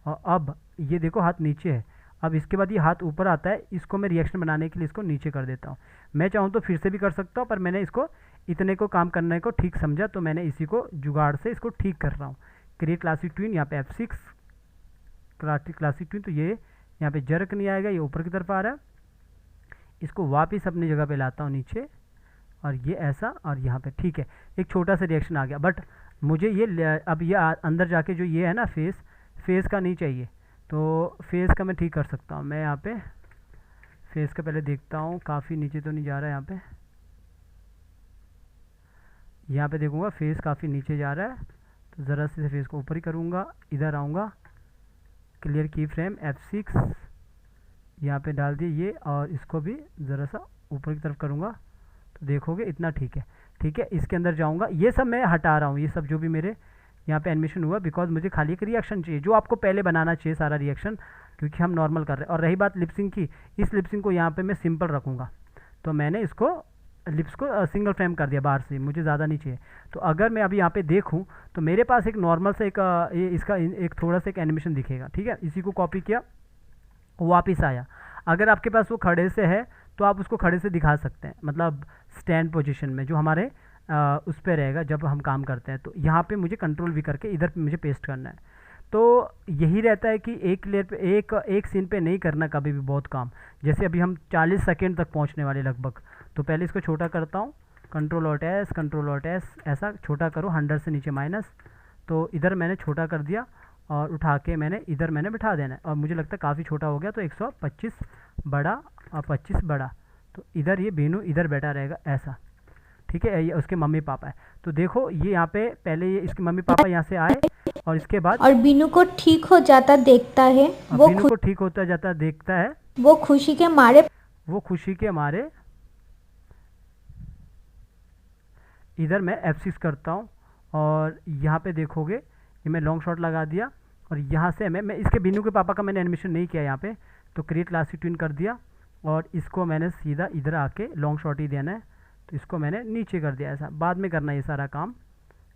और अब ये देखो हाथ नीचे है, अब इसके बाद ये हाथ ऊपर आता है, इसको मैं रिएक्शन बनाने के लिए इसको नीचे कर देता हूँ। मैं चाहूँ तो फिर से भी कर सकता हूँ, पर मैंने इसको इतने को काम करने को ठीक समझा, तो मैंने इसी को जुगाड़ से इसको ठीक कर रहा हूँ। क्रिएट क्लासिक ट्विन, यहाँ पे F6 क्लासिक ट्विन, तो ये यहाँ पे जर्क नहीं आएगा, ये ऊपर की तरफ आ रहा है। इसको वापस अपनी जगह पे लाता हूँ नीचे, और ये ऐसा, और यहाँ पे ठीक है, एक छोटा सा रिएक्शन आ गया। बट मुझे ये अब ये अंदर जाके जो ये है ना फेस का नहीं चाहिए, तो फेस का मैं ठीक कर सकता हूँ। मैं यहाँ पे फेस का पहले देखता हूँ, काफ़ी नीचे तो नहीं जा रहा है, यहाँ पे देखूँगा फेस काफ़ी नीचे जा रहा है, तो ज़रा से फेस को ऊपर ही करूँगा, इधर आऊँगा, क्लियर की फ्रेम F6 यहाँ पे डाल दिए ये, और इसको भी ज़रा सा ऊपर की तरफ करूँगा, तो देखोगे इतना ठीक है, ठीक है। इसके अंदर जाऊँगा, ये सब मैं हटा रहा हूँ, ये सब जो भी मेरे यहाँ पे एनिमेशन हुआ, बिकॉज मुझे खाली एक रिएक्शन चाहिए, जो आपको पहले बनाना चाहिए सारा रिएक्शन, क्योंकि हम नॉर्मल कर रहे हैं। और रही बात लिपसिंग की, इस लिपसिंग को यहाँ पे मैं सिंपल रखूँगा, तो मैंने इसको लिप्स को सिंगल फ्रेम कर दिया बाहर से, मुझे ज़्यादा नहीं चाहिए। तो अगर मैं अभी यहाँ पे देखूँ तो मेरे पास एक नॉर्मल से एक इसका एक थोड़ा सा एक एनिमेशन दिखेगा, ठीक है। इसी को कॉपी किया, वापस आया। अगर आपके पास वो खड़े से है तो आप उसको खड़े से दिखा सकते हैं, मतलब स्टैंड पोजीशन में जो हमारे उस पर रहेगा जब हम काम करते हैं। तो यहाँ पे मुझे कंट्रोल भी करके इधर पे मुझे पेस्ट करना है। तो यही रहता है कि एक लेयर पे एक सीन पे नहीं करना कभी भी बहुत काम। जैसे अभी हम 40 सेकेंड तक पहुँचने वाले लगभग, तो पहले इसको छोटा करता हूँ, कंट्रोल ऑल्ट एस, ऐसा छोटा करो 100 से नीचे माइनस, तो इधर मैंने छोटा कर दिया। और उठा के मैंने इधर मैंने बिठा देना है। और मुझे लगता है काफ़ी छोटा हो गया, तो 125 बड़ा और 25 बड़ा, तो इधर ये बीनू इधर बैठा रहेगा ऐसा, ठीक है। ये उसके मम्मी पापा है। तो देखो ये यहाँ पे पहले ये इसके मम्मी पापा यहाँ से आए और इसके बाद और बीनू को ठीक हो जाता देखता है। बीनू को ठीक होता जाता देखता है। वो खुशी के मारे इधर मैं F6 करता हूँ और यहाँ पे देखोगे ये मैं लॉन्ग शॉट लगा दिया। और यहाँ से मैं इसके बीनू के पापा का मैंने एनिमेशन नहीं किया यहाँ पे, तो क्रिएट क्लासिक ट्विन कर दिया और इसको मैंने सीधा इधर आके लॉन्ग शॉट ही देना है, तो इसको मैंने नीचे कर दिया। ऐसा बाद में करना है ये सारा काम,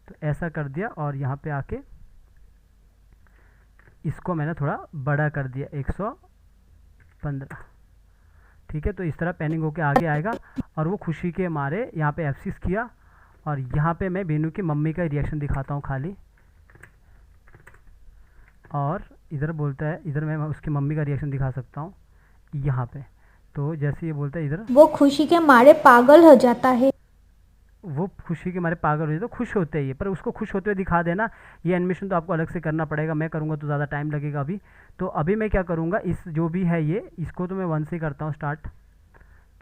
तो ऐसा कर दिया। और यहाँ पे आके इसको मैंने थोड़ा बड़ा कर दिया 115, ठीक है। तो इस तरह पैनिंग होके आगे आएगा और वो खुशी के मारे यहाँ पे F6 किया। और यहाँ पे मैं बीनू की मम्मी का रिएक्शन दिखाता हूँ खाली, और इधर बोलता है, इधर मैं उसकी मम्मी का रिएक्शन दिखा सकता हूँ यहाँ पे। तो जैसे ये बोलता है इधर वो खुशी के मारे पागल हो जाता है। वो खुशी के मारे पागल हो जाए तो खुश होते ही, पर उसको खुश होते हुए दिखा देना, ये एनिमेशन तो आपको अलग से करना पड़ेगा। मैं करूँगा तो ज़्यादा टाइम लगेगा अभी। तो अभी मैं क्या करूँगा, इस जो भी है ये, इसको तो मैं 1 से करता हूँ स्टार्ट।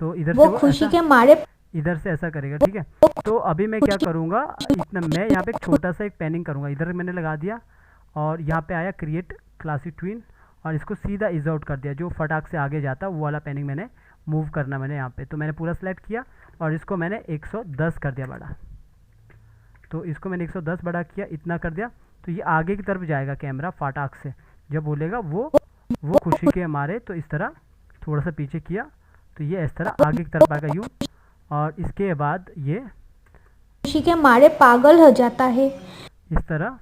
तो इधर से वो खुशी के मारे इधर से ऐसा करेगा, ठीक है। तो अभी मैं क्या करूँगा, इतना मैं यहाँ पे एक छोटा सा एक पैनिंग करूँगा, इधर मैंने लगा दिया और यहाँ पे आया क्रिएट क्लासिक ट्विन और इसको सीधा इज आउट कर दिया। जो फटाक से आगे जाता वो वाला पैनिंग मैंने मूव करना मैंने यहाँ पे, तो मैंने पूरा सेलेक्ट किया और इसको मैंने 110 कर दिया बड़ा। तो इसको मैंने 110 बड़ा किया, इतना कर दिया। तो ये आगे की तरफ जाएगा कैमरा फटाक से, जब बोलेगा वो खुशी के मारे, तो इस तरह थोड़ा सा पीछे किया तो ये इस तरह आगे की तरफ आएगा यूँ। और इसके बाद ये खुशी के मारे पागल हो जाता है इस तरह।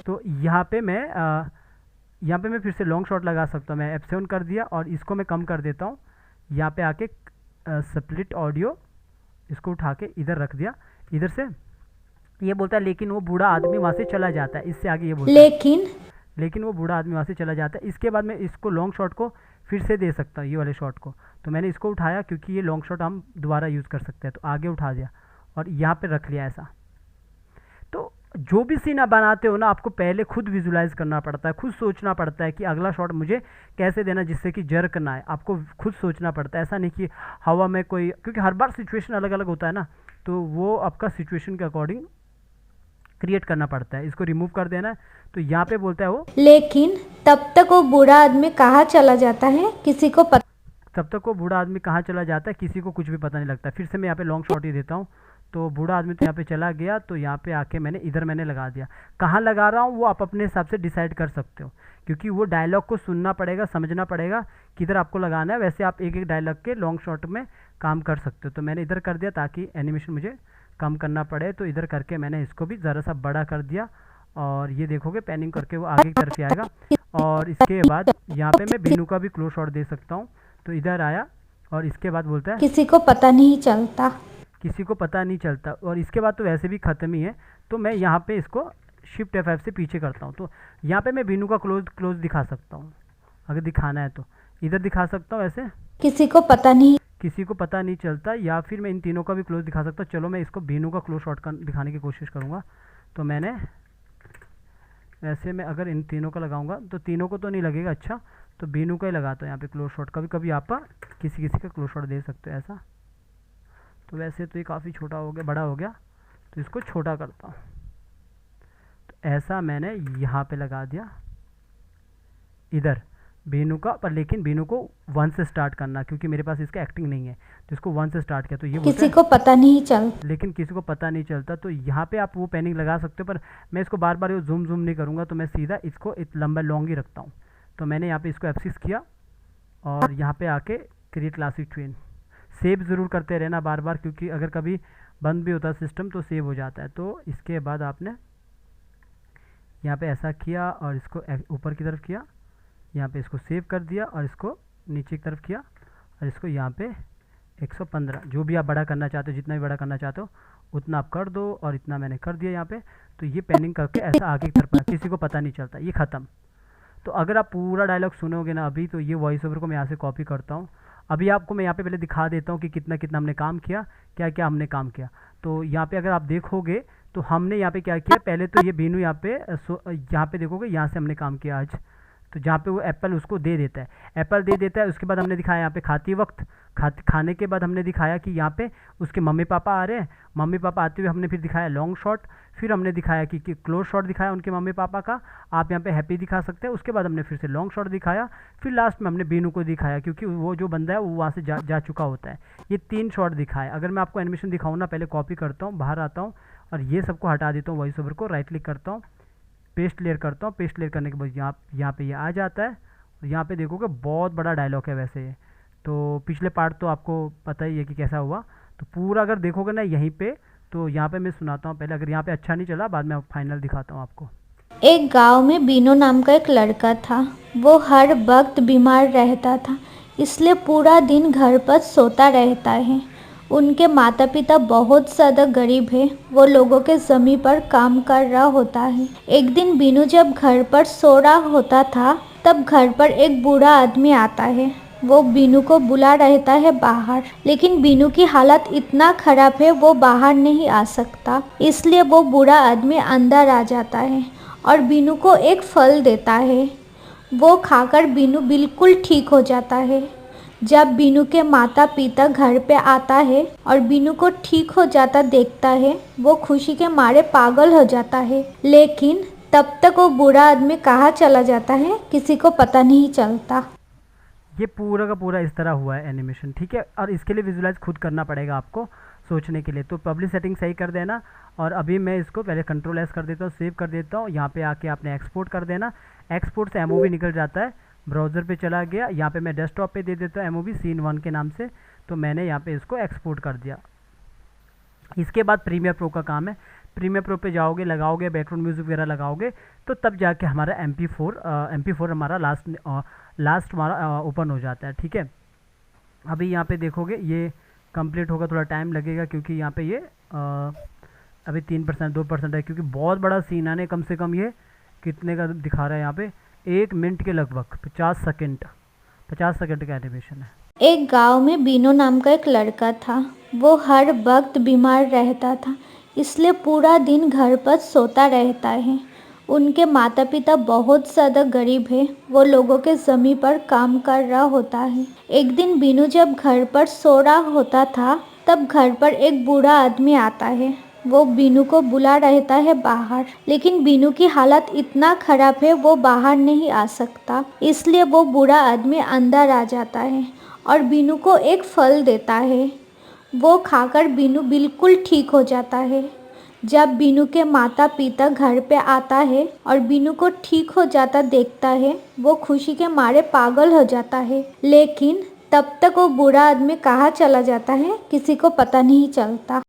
तो यहाँ पे मैं फिर से लॉन्ग शॉट लगा सकता हूँ। मैं F7 कर दिया और इसको मैं कम कर देता हूँ। यहाँ पे आके स्प्लिट ऑडियो इसको उठा के इधर रख दिया। इधर से ये बोलता है लेकिन वो बूढ़ा आदमी वहाँ से चला जाता है। इससे आगे ये बोलता है लेकिन वो बूढ़ा आदमी वहाँ से चला जाता है। इसके बाद मैं इसको लॉन्ग शॉट को फिर से दे सकता हूँ, ये वाले शॉट को। तो मैंने इसको उठाया क्योंकि ये लॉन्ग शॉट हम दोबारा यूज़ कर सकते हैं, तो आगे उठा दिया और यहाँ पे रख लिया ऐसा। तो जो भी सीन आप बनाते हो ना, आपको पहले खुद विजुलाइज करना पड़ता है, खुद सोचना पड़ता है कि अगला शॉट मुझे कैसे देना जिससे कि जर्क ना आए। आपको खुद सोचना पड़ता है, ऐसा नहीं कि हवा में कोई, क्योंकि हर बार सिचुएशन अलग अलग होता है ना, तो वो आपका सिचुएशन के अकॉर्डिंग क्रिएट करना पड़ता है। इसको रिमूव कर देना है। तो यहाँ पे बोलता है वो लेकिन तब तक वो बूढ़ा आदमी कहाँ चला जाता है किसी को पता। तब तक वो बूढ़ा आदमी कहाँ चला जाता है किसी को कुछ भी पता नहीं लगता। फिर से मैं यहाँ पे लॉन्ग शॉट ही देता हूँ। तो बूढ़ा आदमी तो यहाँ पे चला गया, तो यहाँ पे आके मैंने लगा दिया। कहाँ लगा रहा हूँ वो आप अपने हिसाब से डिसाइड कर सकते हो, क्योंकि वो डायलॉग को सुनना पड़ेगा, समझना पड़ेगा किधर आपको लगाना है। वैसे आप एक एक डायलॉग के लॉन्ग शॉट में काम कर सकते हो। तो मैंने इधर कर दिया ताकि एनिमेशन मुझे कम करना पड़े। तो इधर करके मैंने इसको भी ज़रा सा बड़ा कर दिया और ये देखोगे पैनिंग करके वो आगे की तरफ ही आएगा। और इसके बाद यहाँ पे मैं बीनू का भी क्लोज शॉट दे सकता हूँ। तो इधर आया और इसके बाद बोलता है किसी को पता नहीं चलता, किसी को पता नहीं चलता। और इसके बाद तो वैसे भी ख़त्म ही है। तो मैं यहाँ पे इसको शिफ्ट F5 से पीछे करता हूँ। तो यहाँ पे मैं बीनू का क्लोज दिखा सकता हूँ, अगर दिखाना है तो इधर दिखा सकता हूँ। ऐसे किसी को पता नहीं चलता, या फिर मैं इन तीनों का भी क्लोज दिखा सकता हूँ। चलो मैं इसको बीनू का क्लोज शॉट दिखाने की कोशिश करूँगा। तो मैंने वैसे मैं अगर इन तीनों का लगाऊंगा तो तीनों को तो नहीं लगेगा, अच्छा तो बीनू का ही लगाता हूँ यहाँ पे क्लोज शॉट। कभी कभी आप किसी का क्लोज शॉट दे सकते हो ऐसा। तो वैसे तो ये काफ़ी छोटा हो गया, बड़ा हो गया, तो इसको छोटा करता हूँ। तो ऐसा मैंने यहाँ पे लगा दिया इधर बीनू का, पर लेकिन बीनू को 1 से स्टार्ट करना, क्योंकि मेरे पास इसका एक्टिंग नहीं है। तो इसको 1 से स्टार्ट किया। तो ये किसी को पता नहीं चलता, लेकिन किसी को पता नहीं चलता। तो यहाँ पे आप वो पैनिंग लगा सकते हो, पर मैं इसको बार बार जूम नहीं करूँगा। तो मैं सीधा इसको लंबा लॉन्ग ही रखता हूँ। तो मैंने यहाँ पे इसको F6 किया और यहाँ पे आके क्रिएट क्लासिक ट्विन। सेव ज़रूर करते रहना बार बार, क्योंकि अगर कभी बंद भी होता है सिस्टम तो सेव हो जाता है। तो इसके बाद आपने यहाँ पे ऐसा किया और इसको ऊपर की तरफ किया, यहाँ पे इसको सेव कर दिया और इसको नीचे की तरफ किया और इसको यहाँ पे 115 जो भी आप बड़ा करना चाहते हो, जितना भी बड़ा करना चाहते हो उतना आप कर दो। और इतना मैंने कर दिया यहाँ पे। तो ये पैनिंग करके ऐसा आगे की तरफ किसी को पता नहीं चलता, ये ख़त्म। तो अगर आप पूरा डायलॉग सुनोगे ना अभी, तो ये वॉइस ओवर को मैं यहाँ से कॉपी करता हूँ। अभी आपको मैं यहाँ पे पहले दिखा देता हूँ कि कितना कितना हमने काम किया, क्या क्या हमने काम किया। तो यहाँ पे अगर आप देखोगे तो हमने यहाँ पे क्या किया, पहले तो ये बीनू यहाँ पे देखोगे, यहाँ से हमने काम किया आज। तो जहाँ पे वो एप्पल उसको दे देता है, एप्पल दे देता है, उसके बाद हमने दिखाया यहाँ पे खाती वक्त, खाने के बाद हमने दिखाया कि यहाँ पे उसके मम्मी पापा आ रहे हैं। मम्मी पापा आते हुए हमने फिर दिखाया लॉन्ग शॉट, फिर हमने दिखाया कि क्लोज शॉट दिखाया उनके मम्मी पापा का, आप यहाँ पे हैप्पी दिखा सकते हैं। उसके बाद हमने फिर से लॉन्ग शॉट दिखाया, फिर लास्ट में हमने बीनू को दिखाया, क्योंकि वो जो बंदा है वो वहाँ से जा चुका होता है। ये 3 शॉट दिखाए। अगर मैं आपको एनिमेशन दिखाऊँ ना, पहले कॉपी करता हूँ, बाहर आता हूँ और ये सबको हटा देता हूँ, वॉइस ओवर को राइट क्लिक करता हूँ, पेस्ट लेयर करता हूँ। पेस्ट लेयर करने के बाद यहाँ पे ये आ जाता है। यहाँ पे देखोगे बहुत बड़ा डायलॉग है वैसे ये, तो पिछले पार्ट तो आपको पता ही है कि कैसा हुआ। तो पूरा अगर देखोगे ना यहीं पे, तो यहाँ पे मैं सुनाता हूँ पहले, अगर यहाँ पे अच्छा नहीं चला बाद में फाइनल दिखाता हूँ आपको। एक गांव में बीनू नाम का एक लड़का था। वो हर वक्त बीमार रहता था, इसलिए पूरा दिन घर पर सोता रहता है। उनके माता पिता बहुत ज़्यादा गरीब है, वो लोगों के ज़मीन पर काम कर रहा होता है। एक दिन बीनू जब घर पर सो रहा होता था, तब घर पर एक बूढ़ा आदमी आता है। वो बीनू को बुला रहता है बाहर, लेकिन बीनू की हालत इतना खराब है वो बाहर नहीं आ सकता। इसलिए वो बूढ़ा आदमी अंदर आ जाता है और बीनू को एक फल देता है। वो खाकर बीनू बिल्कुल ठीक हो जाता है। जब बीनू के माता पिता घर पे आता है और बीनू को ठीक हो जाता देखता है, वो खुशी के मारे पागल हो जाता है। लेकिन तब तक वो बूढ़ा आदमी कहाँ चला जाता है किसी को पता नहीं चलता। ये पूरा का पूरा इस तरह हुआ है एनिमेशन, ठीक है। और इसके लिए विजुलाइज खुद करना पड़ेगा आपको सोचने के लिए। तो पब्लिक सेटिंग सही कर देना, और अभी मैं इसको पहले कंट्रोल एस कर देता हूँ, सेव कर देता हूँ। यहाँ पे आके आपने एक्सपोर्ट कर देना, एक्सपोर्ट से एमओवी निकल जाता है, ब्राउज़र पे चला गया। यहाँ पे मैं डेस्कटॉप पे दे देता हूँ एमओवी सीन 1 के नाम से। तो मैंने यहाँ पे इसको एक्सपोर्ट कर दिया। इसके बाद प्रीमियर प्रो का काम है। प्रीमियर प्रो पे जाओगे, लगाओगे बैकग्राउंड म्यूजिक वगैरह लगाओगे, तो तब जाके हमारा MP4 हमारा लास्ट हमारा ओपन हो जाता है, ठीक है। अभी यहाँ पे देखोगे ये कंप्लीट होगा, थोड़ा टाइम लगेगा क्योंकि यहाँ पे ये अभी 3% 2% है, क्योंकि बहुत बड़ा सीन है। कम से कम ये कितने का दिखा रहा है यहाँ पे, 1 मिनट के लगभग 50 सेकंड का एनिमेशन है। एक गांव में बीनू नाम का एक लड़का था। वो हर वक्त बीमार रहता था, इसलिए पूरा दिन घर पर सोता रहता है। उनके माता पिता बहुत ज़्यादा गरीब है, वो लोगों के ज़मीन पर काम कर रहा होता है। एक दिन बीनू जब घर पर सो रहा होता था, तब घर पर एक बूढ़ा आदमी आता है। वो बीनू को बुला रहता है बाहर, लेकिन बीनू की हालत इतना खराब है वो बाहर नहीं आ सकता। इसलिए वो बूढ़ा आदमी अंदर आ जाता है और बीनू को एक फल देता है। वो खाकर बीनू बिल्कुल ठीक हो जाता है। जब बीनू के माता पिता घर पे आता है और बीनू को ठीक हो जाता देखता है, वो खुशी के मारे पागल हो जाता है। लेकिन तब तक वो बूढ़ा आदमी कहाँ चला जाता है किसी को पता नहीं चलता।